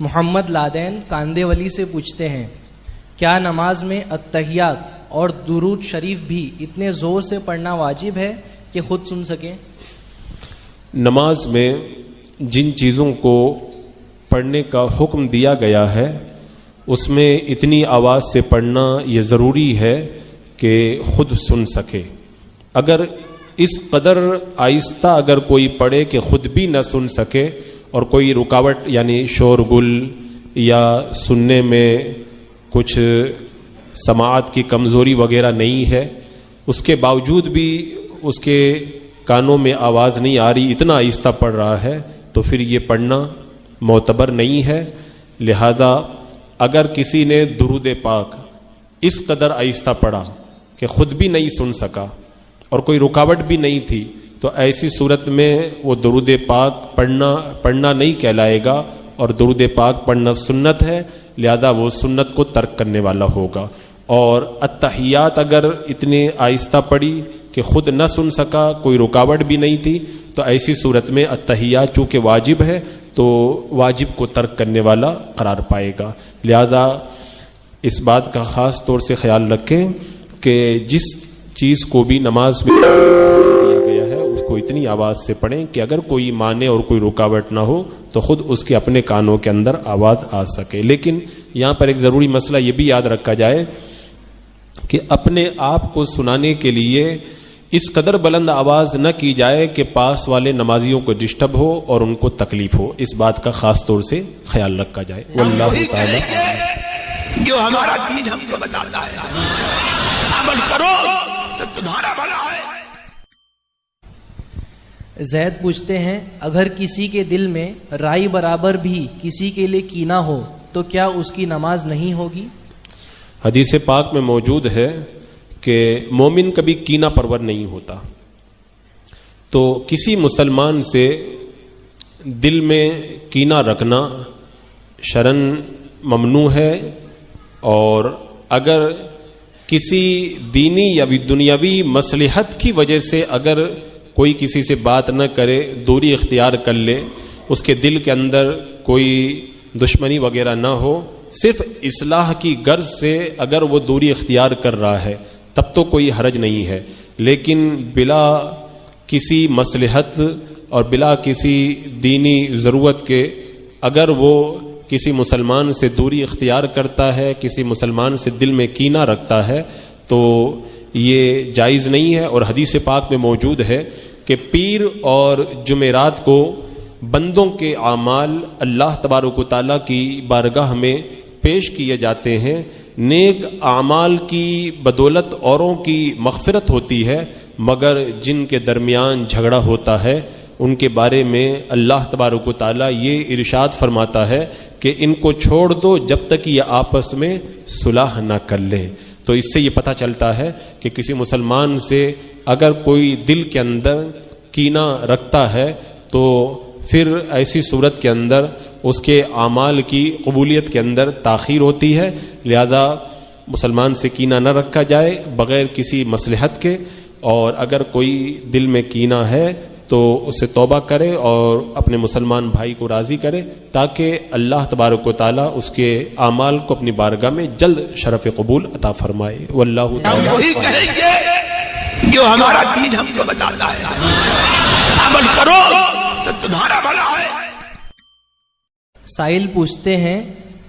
محمد لادین کاندے ولی سے پوچھتے ہیں کیا نماز میں التحیات اور درود شریف بھی اتنے زور سے پڑھنا واجب ہے کہ خود سن سکیں؟ نماز میں جن چیزوں کو پڑھنے کا حکم دیا گیا ہے اس میں اتنی آواز سے پڑھنا یہ ضروری ہے کہ خود سن سکے. اگر اس قدر آہستہ اگر کوئی پڑھے کہ خود بھی نہ سن سکے اور کوئی رکاوٹ یعنی شور گل یا سننے میں کچھ سماعت کی کمزوری وغیرہ نہیں ہے، اس کے باوجود بھی اس کے کانوں میں آواز نہیں آ رہی، اتنا آہستہ پڑھ رہا ہے، تو پھر یہ پڑھنا معتبر نہیں ہے. لہذا اگر کسی نے درود پاک اس قدر آہستہ پڑھا کہ خود بھی نہیں سن سکا اور کوئی رکاوٹ بھی نہیں تھی، تو ایسی صورت میں وہ درود پاک پڑھنا نہیں کہلائے گا، اور درود پاک پڑھنا سنت ہے، لہذا وہ سنت کو ترک کرنے والا ہوگا. اور التحیات اگر اتنے آہستہ پڑھی کہ خود نہ سن سکا، کوئی رکاوٹ بھی نہیں تھی، تو ایسی صورت میں التحیات چونکہ واجب ہے تو واجب کو ترک کرنے والا قرار پائے گا. لہذا اس بات کا خاص طور سے خیال رکھیں کہ جس چیز کو بھی نماز میں دیا گیا ہے اس کو اتنی آواز سے پڑھیں کہ اگر کوئی مانے اور کوئی رکاوٹ نہ ہو تو خود اس کے اپنے کانوں کے اندر آواز آ سکے. لیکن یہاں پر ایک ضروری مسئلہ یہ بھی یاد رکھا جائے کہ اپنے آپ کو سنانے کے لیے اس قدر بلند آواز نہ کی جائے کہ پاس والے نمازیوں کو ڈسٹرب ہو اور ان کو تکلیف ہو. اس بات کا خاص طور سے خیال رکھا جائے. واللہ تعالی جو ہمارا دین ہم کو بتاتا ہے عمل کرو تو تمہارا بھلا ہے. زید پوچھتے ہیں اگر کسی کے دل میں رائی برابر بھی کسی کے لیے کینہ ہو تو کیا اس کی نماز نہیں ہوگی؟ حدیث پاک میں موجود ہے کہ مومن کبھی کینہ پرور نہیں ہوتا. تو کسی مسلمان سے دل میں کینہ رکھنا شرعاً ممنوع ہے، اور اگر کسی دینی یا دنیاوی مصلحت کی وجہ سے اگر کوئی کسی سے بات نہ کرے، دوری اختیار کر لے، اس کے دل کے اندر کوئی دشمنی وغیرہ نہ ہو، صرف اصلاح کی غرض سے اگر وہ دوری اختیار کر رہا ہے تب تو کوئی حرج نہیں ہے. لیکن بلا کسی مصلحت اور بلا کسی دینی ضرورت کے اگر وہ کسی مسلمان سے دوری اختیار کرتا ہے، کسی مسلمان سے دل میں کینہ رکھتا ہے، تو یہ جائز نہیں ہے. اور حدیث پاک میں موجود ہے کہ پیر اور جمعرات کو بندوں کے اعمال اللہ تبارک و تعالیٰ کی بارگاہ میں پیش کیے جاتے ہیں. نیک اعمال کی بدولت اوروں کی مغفرت ہوتی ہے، مگر جن کے درمیان جھگڑا ہوتا ہے ان کے بارے میں اللہ تبارک و تعالیٰ یہ ارشاد فرماتا ہے کہ ان کو چھوڑ دو جب تک یہ آپس میں صلح نہ کر لیں. تو اس سے یہ پتہ چلتا ہے کہ کسی مسلمان سے اگر کوئی دل کے اندر کینہ رکھتا ہے تو پھر ایسی صورت کے اندر اس کے اعمال کی قبولیت کے اندر تاخیر ہوتی ہے. لہذا مسلمان سے کینہ نہ رکھا جائے بغیر کسی مصلحت کے، اور اگر کوئی دل میں کینہ ہے تو اسے توبہ کرے اور اپنے مسلمان بھائی کو راضی کرے تاکہ اللہ تبارک و تعالیٰ اس کے اعمال کو اپنی بارگاہ میں جلد شرف قبول عطا فرمائے. واللہ ہم تعالیٰ وہی کہیں گے جو ہمارا دین ہم کو بتاتا ہے عمل کرو تو تمہارا بھلا ہے. سائل پوچھتے ہیں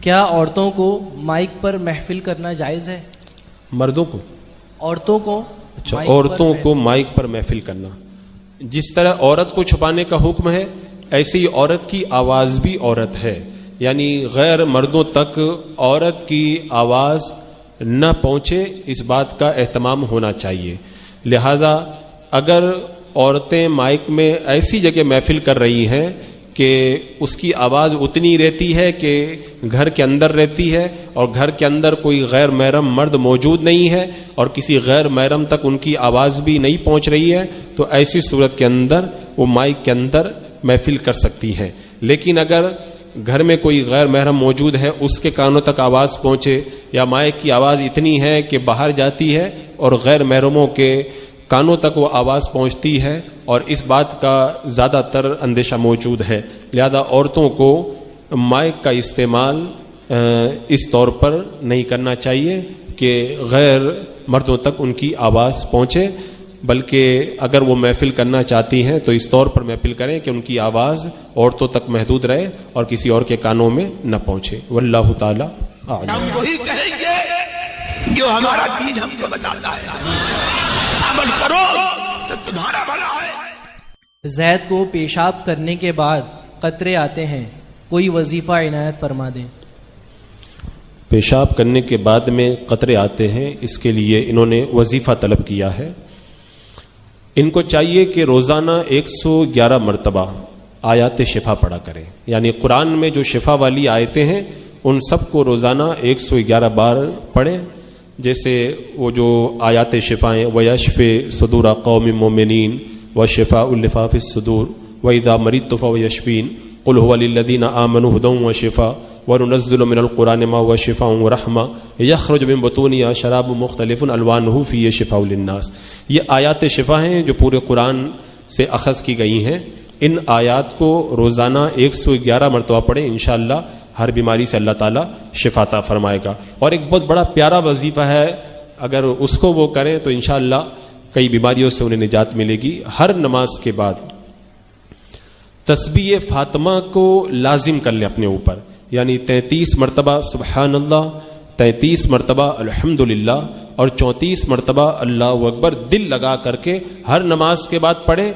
کیا عورتوں کو مائک پر محفل کرنا جائز ہے؟ مردوں کو عورتوں کو اچھا مائک پر عورتوں کو محفل۔ مائک پر محفل کرنا، جس طرح عورت کو چھپانے کا حکم ہے ایسی عورت کی آواز بھی عورت ہے، یعنی غیر مردوں تک عورت کی آواز نہ پہنچے، اس بات کا اہتمام ہونا چاہیے. لہذا اگر عورتیں مائک میں ایسی جگہ محفل کر رہی ہیں کہ اس کی آواز اتنی رہتی ہے کہ گھر کے اندر رہتی ہے اور گھر کے اندر کوئی غیر محرم مرد موجود نہیں ہے اور کسی غیر محرم تک ان کی آواز بھی نہیں پہنچ رہی ہے، تو ایسی صورت کے اندر وہ مائک کے اندر محفل کر سکتی ہیں. لیکن اگر گھر میں کوئی غیر محرم موجود ہے، اس کے کانوں تک آواز پہنچے یا مائک کی آواز اتنی ہے کہ باہر جاتی ہے اور غیر محرموں کے کانوں تک وہ آواز پہنچتی ہے اور اس بات کا زیادہ تر اندیشہ موجود ہے، لہذا عورتوں کو مائک کا استعمال اس طور پر نہیں کرنا چاہیے کہ غیر مردوں تک ان کی آواز پہنچے، بلکہ اگر وہ محفل کرنا چاہتی ہیں تو اس طور پر محفل کریں کہ ان کی آواز عورتوں تک محدود رہے اور کسی اور کے کانوں میں نہ پہنچے۔ واللہ تعالی اعلم۔ ہم وہی کہیں گے جو ہمارا دین ہم کو بتاتا ہے، عمل کرو تو تمہارا بھلا ہے۔ زید کو پیشاب کرنے کے بعد قطرے آتے ہیں، کوئی وظیفہ عنایت فرما دیں۔ پیشاب کرنے کے بعد میں قطرے آتے ہیں، اس کے لیے انہوں نے وظیفہ طلب کیا ہے۔ ان کو چاہیے کہ روزانہ 111 مرتبہ آیات شفا پڑھا کریں، یعنی قرآن میں جو شفا والی آیتیں ہیں ان سب کو روزانہ 111 بار پڑھیں، جیسے وہ جو آیات شفا ہیں وَيَشْفِ صُدُورَ قَوْمٍ مُؤْمِنِينَ وَشِفَاءٌ لِمَا فِي الصُّدُورِ وَإِذَا مَرِضْتُ فَهُوَ يَشْفِينِ قُلْ هُوَ لِلَّذِينَ آمَنُوا هُدًى وَشِفَاءٌ وَنُنَزِّلُ مِنَ الْقُرْآنِ مَا هُوَ شِفَاءٌ وَرَحْمَةٌ يَخْرُجُ مِن بُطُونِهَا شَرَابٌ مُخْتَلِفٌ أَلْوَانُهُ فِيهِ شِفَاءٌ لِلنَّاسِ۔ یہ آیات شفا ہیں جو پورے قرآن سے اخذ کی گئی ہیں، ان آیات کو روزانہ 111 مرتبہ پڑھیں، انشاءاللہ ہر بیماری سے اللہ تعالیٰ شفا عطا فرمائے گا۔ اور ایک بہت بڑا پیارا وظیفہ ہے، اگر اس کو وہ کریں تو انشاءاللہ کئی بیماریوں سے انہیں نجات ملے گی۔ ہر نماز کے بعد تسبیح فاطمہ کو لازم کر لیں اپنے اوپر، یعنی 33 مرتبہ سبحان اللہ، 33 مرتبہ الحمدللہ اور 34 مرتبہ اللہ اکبر دل لگا کر کے ہر نماز کے بعد پڑھیں،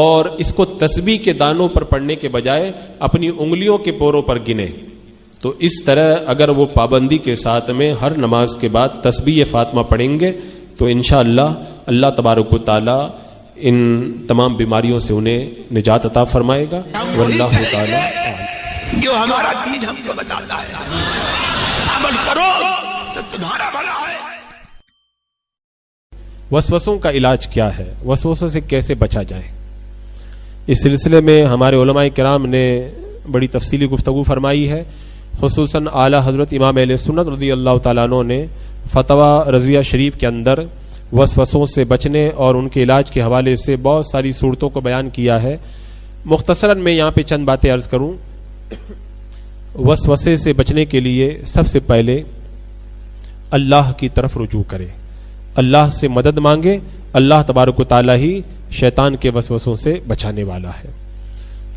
اور اس کو تسبیح کے دانوں پر پڑھنے کے بجائے اپنی انگلیوں کے پوروں پر گنیں۔ تو اس طرح اگر وہ پابندی کے ساتھ میں ہر نماز کے بعد تسبیح فاطمہ پڑھیں گے تو انشاءاللہ اللہ تبارک و تعالی ان تمام بیماریوں سے انہیں نجات عطا فرمائے گا۔ واللہ تعالی اعلم۔ جو ہمارا دین ہم کو بتاتا ہے، عمل کرو تو تمہارا بھلا ہے۔ وسوسوں کا علاج کیا ہے؟ وسوسوں سے کیسے بچا جائے؟ اس سلسلے میں ہمارے علماء کرام نے بڑی تفصیلی گفتگو فرمائی ہے، خصوصاً اعلیٰ حضرت امام اہل سنت رضی اللہ تعالیٰ عنہ نے فتویٰ رضویہ شریف کے اندر وسوسوں سے بچنے اور ان کے علاج کے حوالے سے بہت ساری صورتوں کو بیان کیا ہے۔ مختصراً میں یہاں پہ چند باتیں عرض کروں۔ وسوسے سے بچنے کے لیے سب سے پہلے اللہ کی طرف رجوع کرے، اللہ سے مدد مانگے، اللہ تبارک و تعالیٰ ہی شیطان کے وسوسوں سے بچانے والا ہے۔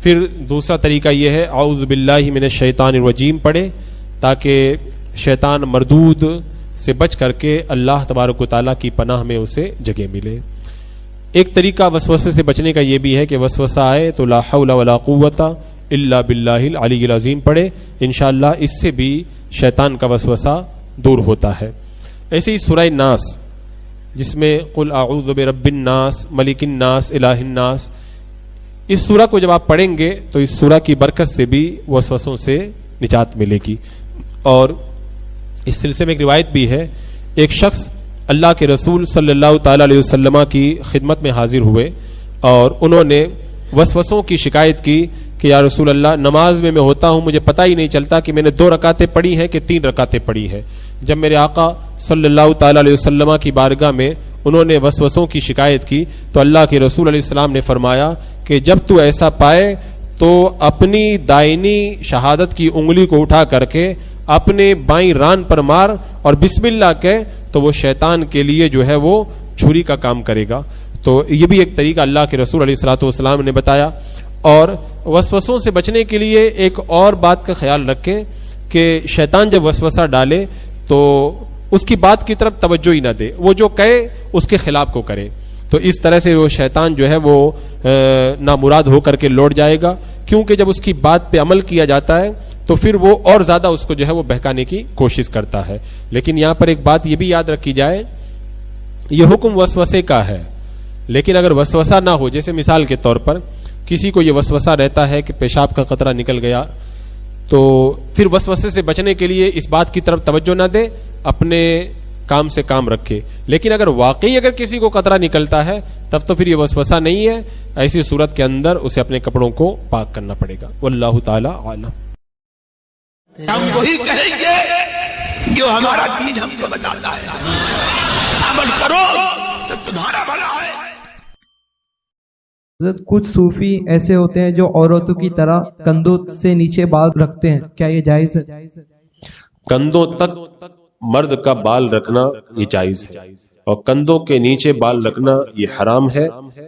پھر دوسرا طریقہ یہ ہے اعوذ باللہ من الشیطان الرجیم پڑھے، تاکہ شیطان مردود سے بچ کر کے اللہ تبارک و تعالیٰ کی پناہ میں اسے جگہ ملے۔ ایک طریقہ وسوسے سے بچنے کا یہ بھی ہے کہ وسوسہ آئے تو لا حول ولا قوت الا باللہ العلی العظیم پڑھے، انشاءاللہ اس سے بھی شیطان کا وسوسہ دور ہوتا ہے۔ ایسے ہی سورہ ناس، جس میں قل اعوذ برب الناس ملک الناس الہ الناس، اس سورہ کو جب آپ پڑھیں گے تو اس سورہ کی برکت سے بھی وسوسوں سے نجات ملے گی۔ اور اس سلسلے میں ایک روایت بھی ہے، ایک شخص اللہ کے رسول صلی اللہ تعالی علیہ وسلم کی خدمت میں حاضر ہوئے اور انہوں نے وسوسوں کی شکایت کی کہ یا رسول اللہ، نماز میں ہوتا ہوں، مجھے پتہ ہی نہیں چلتا کہ میں نے 2 رکعتیں پڑھی ہیں کہ 3 رکعتیں پڑھی ہیں۔ جب میرے آقا صلی اللہ تعالی علیہ وسلم کی بارگاہ میں انہوں نے وسوسوں کی شکایت کی تو اللہ کے رسول علیہ السلام نے فرمایا کہ جب تو ایسا پائے تو اپنی دائنی شہادت کی انگلی کو اٹھا کر کے اپنے بائیں ران پر مار اور بسم اللہ کہے تو وہ شیطان کے لیے جو ہے وہ چھری کا کام کرے گا۔ تو یہ بھی ایک طریقہ اللہ کے رسول علیہ الصلوۃ والسلام نے بتایا۔ اور وسوسوں سے بچنے کے لیے ایک اور بات کا خیال رکھیں کہ شیطان جب وسوسہ ڈالے تو اس کی بات کی طرف توجہ ہی نہ دے، وہ جو کہے اس کے خلاف کو کرے، تو اس طرح سے وہ شیطان جو ہے وہ نامراد ہو کر کے لوٹ جائے گا، کیونکہ جب اس کی بات پہ عمل کیا جاتا ہے تو پھر وہ اور زیادہ اس کو جو ہے وہ بہکانے کی کوشش کرتا ہے۔ لیکن یہاں پر ایک بات یہ بھی یاد رکھی جائے، یہ حکم وسوسے کا ہے، لیکن اگر وسوسہ نہ ہو، جیسے مثال کے طور پر کسی کو یہ وسوسہ رہتا ہے کہ پیشاب کا قطرہ نکل گیا، تو پھر وسوسے سے بچنے کے لیے اس بات کی طرف توجہ نہ دے، اپنے کام سے کام رکھے۔ لیکن اگر واقعی اگر کسی کو قطرہ نکلتا ہے تب تو پھر یہ وسوسہ نہیں ہے، ایسی صورت کے اندر اسے اپنے کپڑوں کو پاک کرنا پڑے گا۔ واللہ تعالی عالم۔ ہم وہی کہیں گے جو ہمارا دین ہم کو بتاتا ہے، عمل کرو تو تمہارا بھلا ہے۔ حضرت کچھ صوفی ایسے ہوتے ہیں جو عورتوں کی طرح کندھوں سے نیچے بال رکھتے ہیں، کیا یہ جائز ہے؟ کندھوں تک مرد کا بال رکھنا یہ جائز ہے، اور کندھوں کے نیچے بال رکھنا یہ حرام ہے،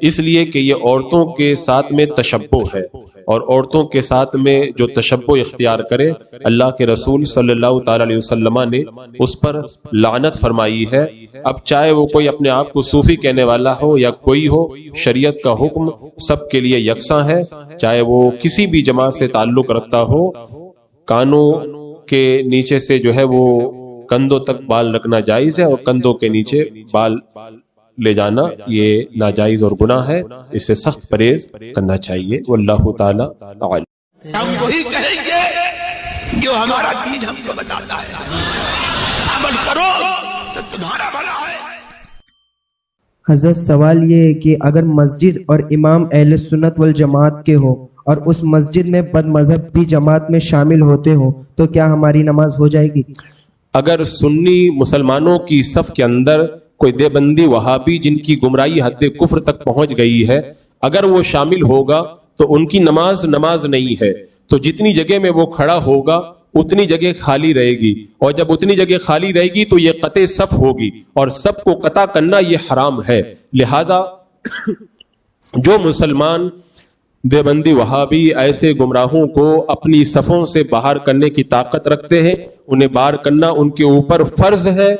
اس لیے کہ یہ عورتوں کے ساتھ میں تشبہ ہے، اور عورتوں کے ساتھ میں جو تشبہ اختیار کرے اللہ کے رسول صلی اللہ تعالی علیہ وسلم نے اس پر لعنت فرمائی ہے۔ اب چاہے وہ کوئی اپنے آپ کو صوفی کہنے والا ہو یا کوئی ہو، شریعت کا حکم سب کے لیے یکساں ہے، چاہے وہ کسی بھی جماعت سے تعلق رکھتا ہو، کانوں کے نیچے سے جو ہے وہ کندھوں تک بال رکھنا جائز ہے، اور کندھوں کے نیچے بال لے جانا یہ ناجائز اور گناہ ہے، اس سے سخت پرہیز کرنا چاہیے، واللہ تعالی اعلم۔ ہم وہی کہیں گے جو ہمارا دین ہم کو بتاتا ہے، عمل کرو تو تمہارا بھلا ہے۔ حضرت سوال یہ ہے کہ اگر مسجد اور امام اہل سنت والجماعت کے ہو اور اس مسجد میں بد مذہب بھی جماعت میں شامل ہوتے ہو تو کیا ہماری نماز ہو جائے گی؟ اگر سنی مسلمانوں کی صف کے اندر کوئی دیوبندی وہابی جن کی گمراہی حد کفر تک پہنچ گئی ہے، اگر وہ شامل ہوگا تو ان کی نماز نہیں ہے، تو جتنی جگہ میں وہ کھڑا ہوگا اتنی جگہ خالی رہے گی، اور جب اتنی جگہ خالی رہے گی تو یہ قطع صف ہوگی، اور صف کو قطع کرنا یہ حرام ہے۔ لہذا جو مسلمان دیوبندی وہابی ایسے گمراہوں کو اپنی صفوں سے باہر کرنے کی طاقت رکھتے ہیں، انہیں باہر کرنا ان کے اوپر فرض ہے،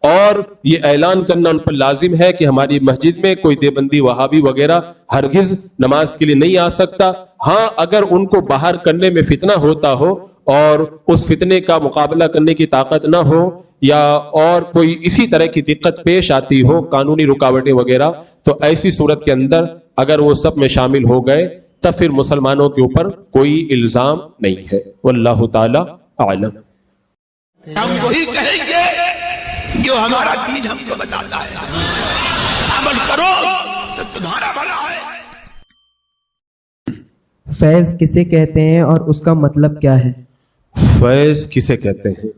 اور یہ اعلان کرنا ان پر لازم ہے کہ ہماری مسجد میں کوئی دیوبندی وہابی وغیرہ ہرگز نماز کے لیے نہیں آ سکتا۔ ہاں اگر ان کو باہر کرنے میں فتنہ ہوتا ہو اور اس فتنے کا مقابلہ کرنے کی طاقت نہ ہو، یا اور کوئی اسی طرح کی دقت پیش آتی ہو، قانونی رکاوٹیں وغیرہ، تو ایسی صورت کے اندر اگر وہ سب میں شامل ہو گئے تب پھر مسلمانوں کے اوپر کوئی الزام نہیں ہے، واللہ تعالی اعلم۔ ہم وہی کہیں گے جو ہمارا دین ہم کو بتاتا ہے، عمل کرو تو تمہارا بھلا ہے۔ فیض کسے کہتے ہیں اور اس کا مطلب کیا ہے؟ فیض کسے کہتے ہیں؟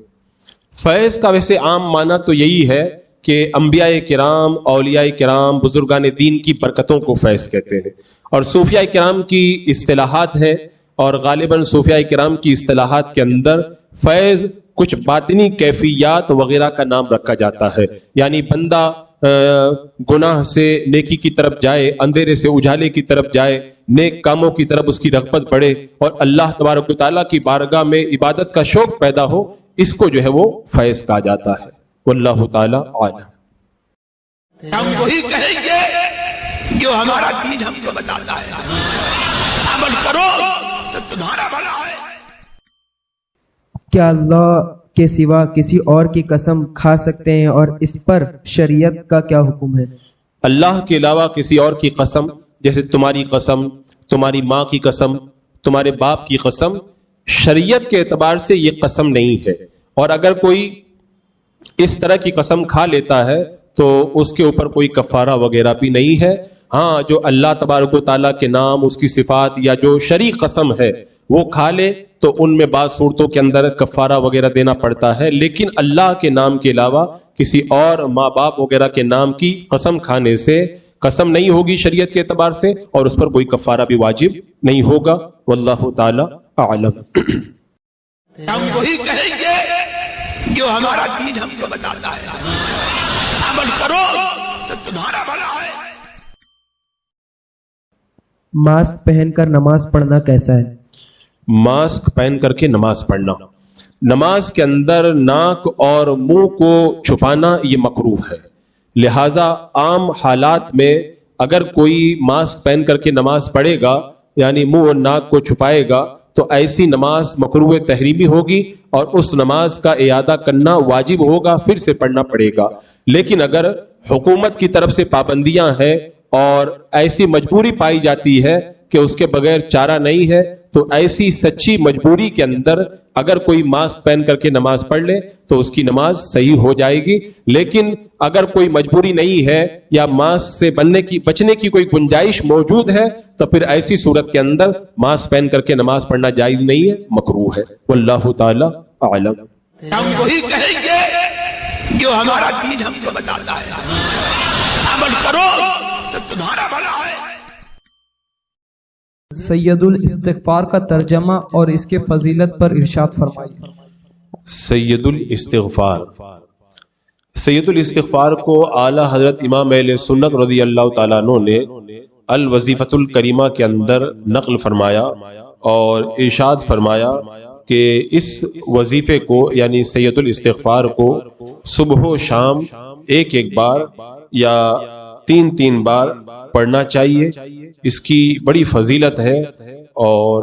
فیض کا ویسے عام معنی تو یہی ہے کہ انبیاء کرام، اولیاء کرام، بزرگان دین کی برکتوں کو فیض کہتے ہیں، اور صوفیاء کرام کی اصطلاحات ہیں، اور غالباً صوفیاء کرام کی اصطلاحات کے اندر فیض کچھ باطنی کیفیات وغیرہ کا نام رکھا جاتا ہے، یعنی بندہ گناہ سے نیکی کی طرف جائے، اندھیرے سے اجالے کی طرف جائے، نیک کاموں کی طرف اس کی رغبت بڑھے، اور اللہ تبارک و تعالیٰ کی بارگاہ میں عبادت کا شوق پیدا ہو، اس کو جو ہے وہ فیض کہا جاتا ہے، واللہ تعالی عالم۔ ہم وہی کہیں گے جو ہمارا دین ہم کو بتاتا ہے، عمل کرو تو تمہارا بھلا ہے۔ کیا اللہ کے سوا کسی اور کی قسم کھا سکتے ہیں، اور اس پر شریعت کا کیا حکم ہے؟ اللہ کے علاوہ کسی اور کی قسم، جیسے تمہاری قسم، تمہاری ماں کی قسم، تمہارے باپ کی قسم، شریعت کے اعتبار سے یہ قسم نہیں ہے، اور اگر کوئی اس طرح کی قسم کھا لیتا ہے تو اس کے اوپر کوئی کفارہ وغیرہ بھی نہیں ہے۔ ہاں جو اللہ تبارک و تعالیٰ کے نام، اس کی صفات، یا جو شرعی قسم ہے وہ کھا لے تو ان میں بعض صورتوں کے اندر کفارہ وغیرہ دینا پڑتا ہے، لیکن اللہ کے نام کے علاوہ کسی اور ماں باپ وغیرہ کے نام کی قسم کھانے سے قسم نہیں ہوگی شریعت کے اعتبار سے، اور اس پر کوئی کفارہ بھی واجب نہیں ہوگا، واللہ تعالی اعلم۔ ہم وہی کہیں گے جو ہمارا دین ہم کو بتاتا ہے، عمل کرو تو تمہارا بھلا ہے۔ ماسک پہن کر نماز پڑھنا کیسا ہے؟ ماسک پہن کر کے نماز پڑھنا، نماز کے اندر ناک اور منہ کو چھپانا یہ مکروہ ہے، لہذا عام حالات میں اگر کوئی ماسک پہن کر کے نماز پڑھے گا، یعنی منہ اور ناک کو چھپائے گا، تو ایسی نماز مکروہ تحریمی ہوگی، اور اس نماز کا اعادہ کرنا واجب ہوگا، پھر سے پڑھنا پڑے گا۔ لیکن اگر حکومت کی طرف سے پابندیاں ہیں اور ایسی مجبوری پائی جاتی ہے کہ اس کے بغیر چارہ نہیں ہے، تو ایسی سچی مجبوری کے اندر اگر کوئی ماسک پہن کر کے نماز پڑھ لے تو اس کی نماز صحیح ہو جائے گی۔ لیکن اگر کوئی مجبوری نہیں ہے یا ماسک سے بچنے کی کوئی گنجائش موجود ہے تو پھر ایسی صورت کے اندر ماسک پہن کر کے نماز پڑھنا جائز نہیں ہے، مکروہ ہے، واللہ تعالی اعلم۔ ہم وہی کہیں گے جو ہمارا دین ہم کو بتاتا ہے، عمل کرو تو تمہارا بھلا ہے۔ سید الاستغفار کا ترجمہ اور اس کے فضیلت پر ارشاد فرمائیے۔ سید الاستغفار، سید الاستغفار کو اعلیٰ حضرت امام اہل سنت رضی اللہ تعالیٰ عنہ نے الوظیفۃ الکریمہ کے اندر نقل فرمایا اور ارشاد فرمایا کہ اس وظیفے کو یعنی سید الاستغفار کو صبح و شام ایک ایک بار یا تین تین بار پڑھنا چاہیے۔ اس کی بڑی فضیلت ہے، اور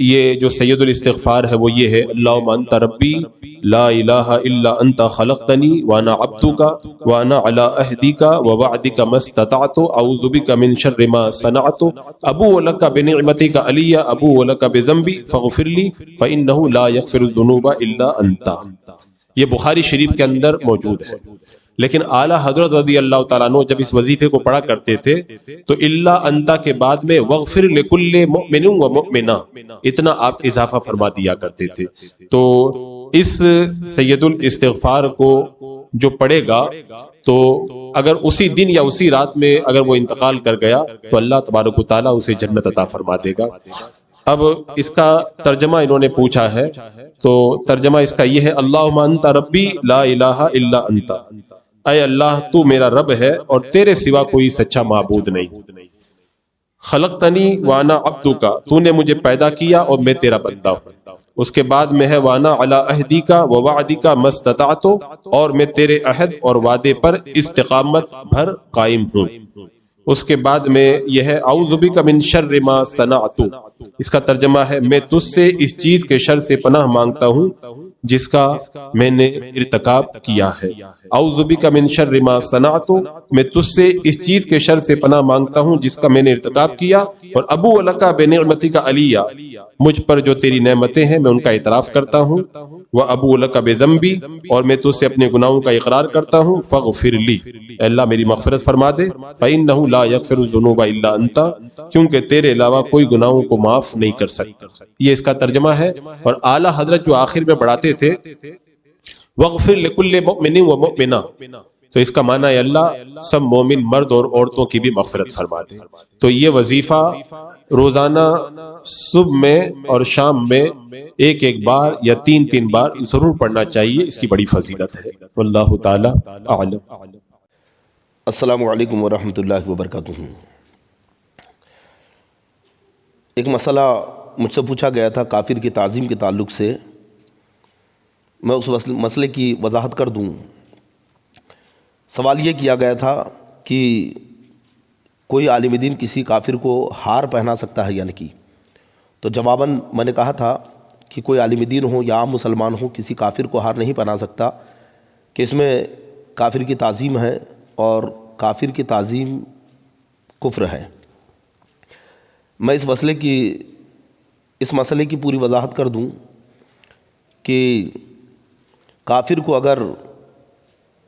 یہ جو سید الاستغفار ہے وہ یہ ہے: اللہم انت ربی لا الہ الا انت خلقتنی وانا عبدک وانا علی عہدک ووعدک ما استطعت اعوذ بک من شر ما صنعت ابوء لک بنعمتک علی ابوء لک بذنبی فاغفر لی فانہ لا یغفر الذنوب الا انت۔ یہ بخاری شریف کے اندر موجود ہے، لیکن اعلیٰ حضرت رضی اللہ تعالیٰ عنہ جب اس وظیفے کو پڑھا کرتے تھے تو الا انتا کے بعد میں وغفر لکل مؤمن و مؤمنہ اتنا آپ اضافہ فرما دیا کرتے تھے۔ تو اس سید الاستغفار کو جو پڑھے گا تو اگر اسی دن یا اسی رات میں اگر وہ انتقال کر گیا تو اللہ تبارک و تعالیٰ اسے جنت عطا فرما دے گا۔ اب اس کا ترجمہ انہوں نے پوچھا ہے، تو ترجمہ اس کا یہ ہے: اللہم انت ربی لا الہ الا انت، اے اللہ تو میرا رب ہے اور تیرے سوا کوئی سچا معبود نہیں۔ خلقتنی وانا عبدک، تو نے مجھے پیدا کیا اور میں تیرا بندہ ہوں۔ اس کے بعد میں ہے وانا علی عہدک ووعدک ما استطعت، اور میں تیرے عہد اور وعدے پر استقامت بھر قائم ہوں۔ اس کے بعد میں یہ ہے اعوذ بک من شر ما صنعت، اس کا ترجمہ ہے میں تجھ سے اس چیز کے شر سے پناہ مانگتا ہوں جس کا میں نے ارتکاب کیا ہے۔ اعوذ بک من شر ما صنعت، میں تجھ سے اس چیز کے شر سے پناہ مانگتا ہوں جس کا میں نے ارتکاب کیا، اور ابوء لک بنعمتک علی، مجھ پر جو تیری نعمتیں ہیں میں ان کا اعتراف کرتا ہوں، وابوء لک بذنبی، اور میں تجھ سے اپنے گناہوں کا اقرار کرتا ہوں، فاغفر لی، اے اللہ میری مغفرت فرما دے، فانہ لا یغفر الذنوب الا انت، کیونکہ تیرے علاوہ کوئی گناہوں کو معاف نہیں کر سکتا۔ یہ اس کا ترجمہ ہے۔ اور اعلیٰ حضرت جو آخر میں بڑھاتے تھے وغفر لکل مؤمن و مؤمنہ، تو اس کا معنی ہے اللہ سب مومن مرد اور عورتوں کی بھی مغفرت فرما دے۔ تو یہ وظیفہ روزانہ صبح میں اور شام میں ایک ایک بار یا تین تین بار ضرور پڑھنا چاہیے، اس کی بڑی فضیلت ہے۔ واللہ تعالی اعلم۔ السلام علیکم ورحمۃ اللہ وبرکاتہ۔ ایک مسئلہ مجھ سے پوچھا گیا تھا کافر کی تعظیم کے تعلق سے، میں اس مسئلے کی وضاحت کر دوں۔ سوال یہ کیا گیا تھا کہ کوئی عالم دین کسی کافر کو ہار پہنا سکتا ہے یا نہیں؟ تو جواباً میں نے کہا تھا کہ کوئی عالم دین ہو یا عام مسلمان ہو کسی کافر کو ہار نہیں پہنا سکتا، کہ اس میں کافر کی تعظیم ہے اور کافر کی تعظیم کفر ہے۔ میں اس مسئلے کی پوری وضاحت کر دوں کہ کافر کو اگر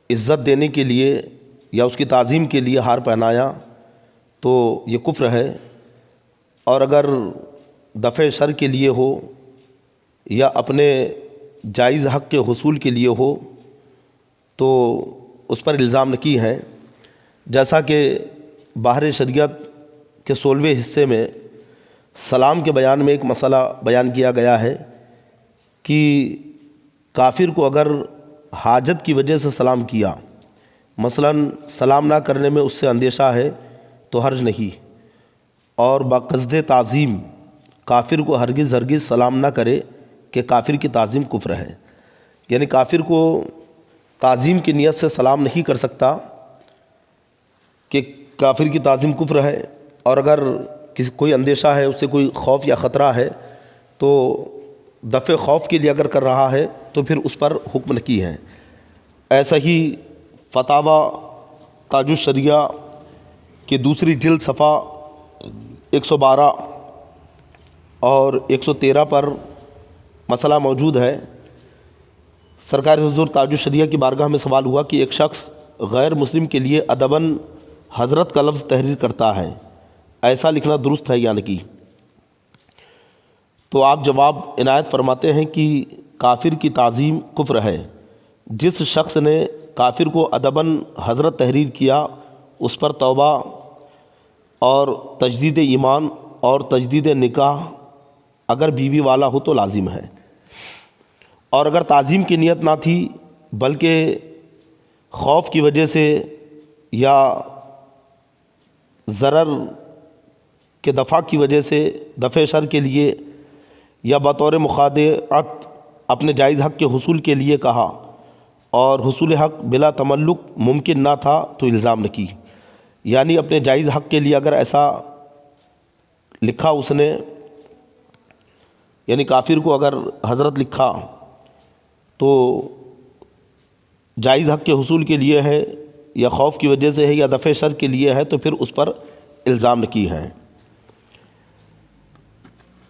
عزت دینے کے لیے یا اس کی تعظیم کے لیے ہار پہنایا تو یہ کفر ہے، اور اگر دفع شر کے لیے ہو یا اپنے جائز حق کے حصول کے لیے ہو تو اس پر الزام نقی ہے، جیسا کہ باہر شریعت کے 16ویں حصے میں سلام کے بیان میں ایک مسئلہ بیان کیا گیا ہے کہ کافر کو اگر حاجت کی وجہ سے سلام کیا، مثلا سلام نہ کرنے میں اس سے اندیشہ ہے تو حرج نہیں، اور بقصد تعظیم کافر کو ہرگز سلام نہ کرے کہ کافر کی تعظیم کفر ہے۔ یعنی کافر کو تعظیم کی نیت سے سلام نہیں کر سکتا کہ کافر کی تعظیم کفر ہے، اور اگر کوئی اندیشہ ہے، اس سے کوئی خوف یا خطرہ ہے تو دفع خوف کے لیے اگر کر رہا ہے تو پھر اس پر حکم نقی ہے۔ ایسا ہی فتاوی تاج الشریعہ کی دوسری جلد صفحہ 112 اور 113 پر مسئلہ موجود ہے۔ سرکار حضور تاج الشریعہ کی بارگاہ میں سوال ہوا کہ ایک شخص غیر مسلم کے لیے ادباً حضرت کا لفظ تحریر کرتا ہے، ایسا لکھنا درست ہے یا نہیں؟ تو آپ جواب عنایت فرماتے ہیں کہ کافر کی تعظیم کفر ہے۔ جس شخص نے کافر کو ادباً حضرت تحریر کیا اس پر توبہ اور تجدید ایمان اور تجدید نکاح اگر بیوی والا ہو تو لازم ہے، اور اگر تعظیم کی نیت نہ تھی بلکہ خوف کی وجہ سے یا ضرر کے دفع کی وجہ سے، دفع شر کے لیے، یا بطور مخادعت اپنے جائز حق کے حصول کے لیے کہا اور حصول حق بلا تملک ممکن نہ تھا تو الزام نہ کی. یعنی اپنے جائز حق کے لیے اگر ایسا لکھا اس نے، یعنی کافر کو اگر حضرت لکھا تو جائز حق کے حصول کے لیے ہے یا خوف کی وجہ سے ہے یا دفع شر کے لیے ہے تو پھر اس پر الزام نہ کی ہے.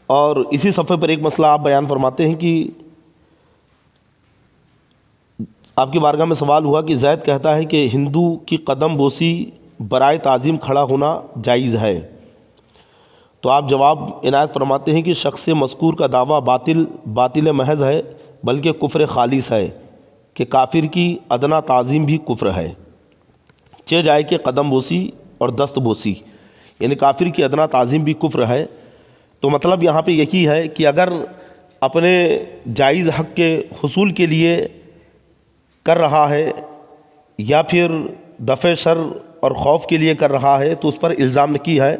اور اسی صفحے پر ایک مسئلہ آپ بیان فرماتے ہیں کہ آپ کی بارگاہ میں سوال ہوا کہ زید کہتا ہے کہ ہندو کی قدم بوسی برائے تعظیم کھڑا ہونا جائز ہے، تو آپ جواب عنایت فرماتے ہیں کہ شخص مذکور کا دعویٰ باطل محض ہے بلکہ کفر خالص ہے کہ کافر کی ادنا تعظیم بھی کفر ہے، چہ جائے کہ قدم بوسی اور دست بوسی، یعنی کافر کی ادنا تعظیم بھی کفر ہے. تو مطلب یہاں پہ یہی ہے کہ اگر اپنے جائز حق کے حصول کے لیے کر رہا ہے یا پھر دفع شر اور خوف کے لیے کر رہا ہے تو اس پر الزام نہ کی ہے،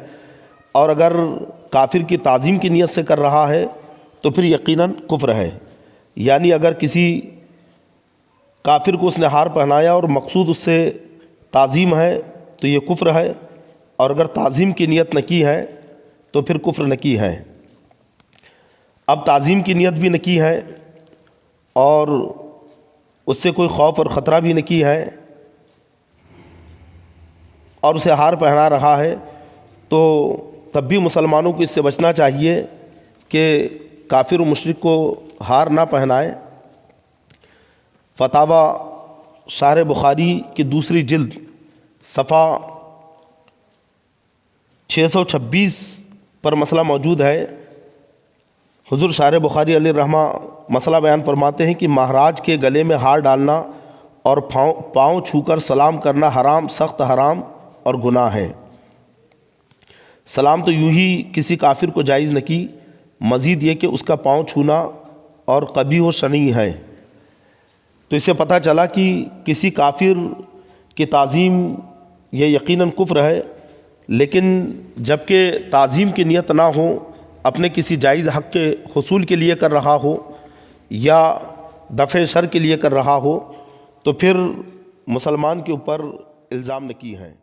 اور اگر کافر کی تعظیم کی نیت سے کر رہا ہے تو پھر یقیناً کفر ہے. یعنی اگر کسی کافر کو اس نے ہار پہنایا اور مقصود اس سے تعظیم ہے تو یہ کفر ہے، اور اگر تعظیم کی نیت نہ کی ہے تو پھر کفر نہ کی ہے. اب تعظیم کی نیت بھی نہ کی ہے اور اس سے کوئی خوف اور خطرہ بھی نہ کی ہے اور اسے ہار پہنا رہا ہے، تو تب بھی مسلمانوں کو اس سے بچنا چاہیے کہ کافر و مشرک کو ہار نہ پہنائے. فتاوی شرح بخاری کی دوسری جلد صفحہ 626 پر مسئلہ موجود ہے. حضور شارح بخاری علیہ الرحمہ مسئلہ بیان فرماتے ہیں کہ مہراج کے گلے میں ہار ڈالنا اور پاؤں چھو کر سلام کرنا حرام، سخت حرام اور گناہ ہے. سلام تو یوں ہی کسی کافر کو جائز نہ کی، مزید یہ کہ اس کا پاؤں چھونا اور قبیح و شنیع ہے. تو اس سے پتہ چلا کہ کسی کافر کی تعظیم یہ یقیناً کفر ہے، لیکن جبکہ تعظیم کی نیت نہ ہو، اپنے کسی جائز حق کے حصول کے لیے کر رہا ہو یا دفع شر کے لیے کر رہا ہو تو پھر مسلمان کے اوپر الزام نہ کی ہے.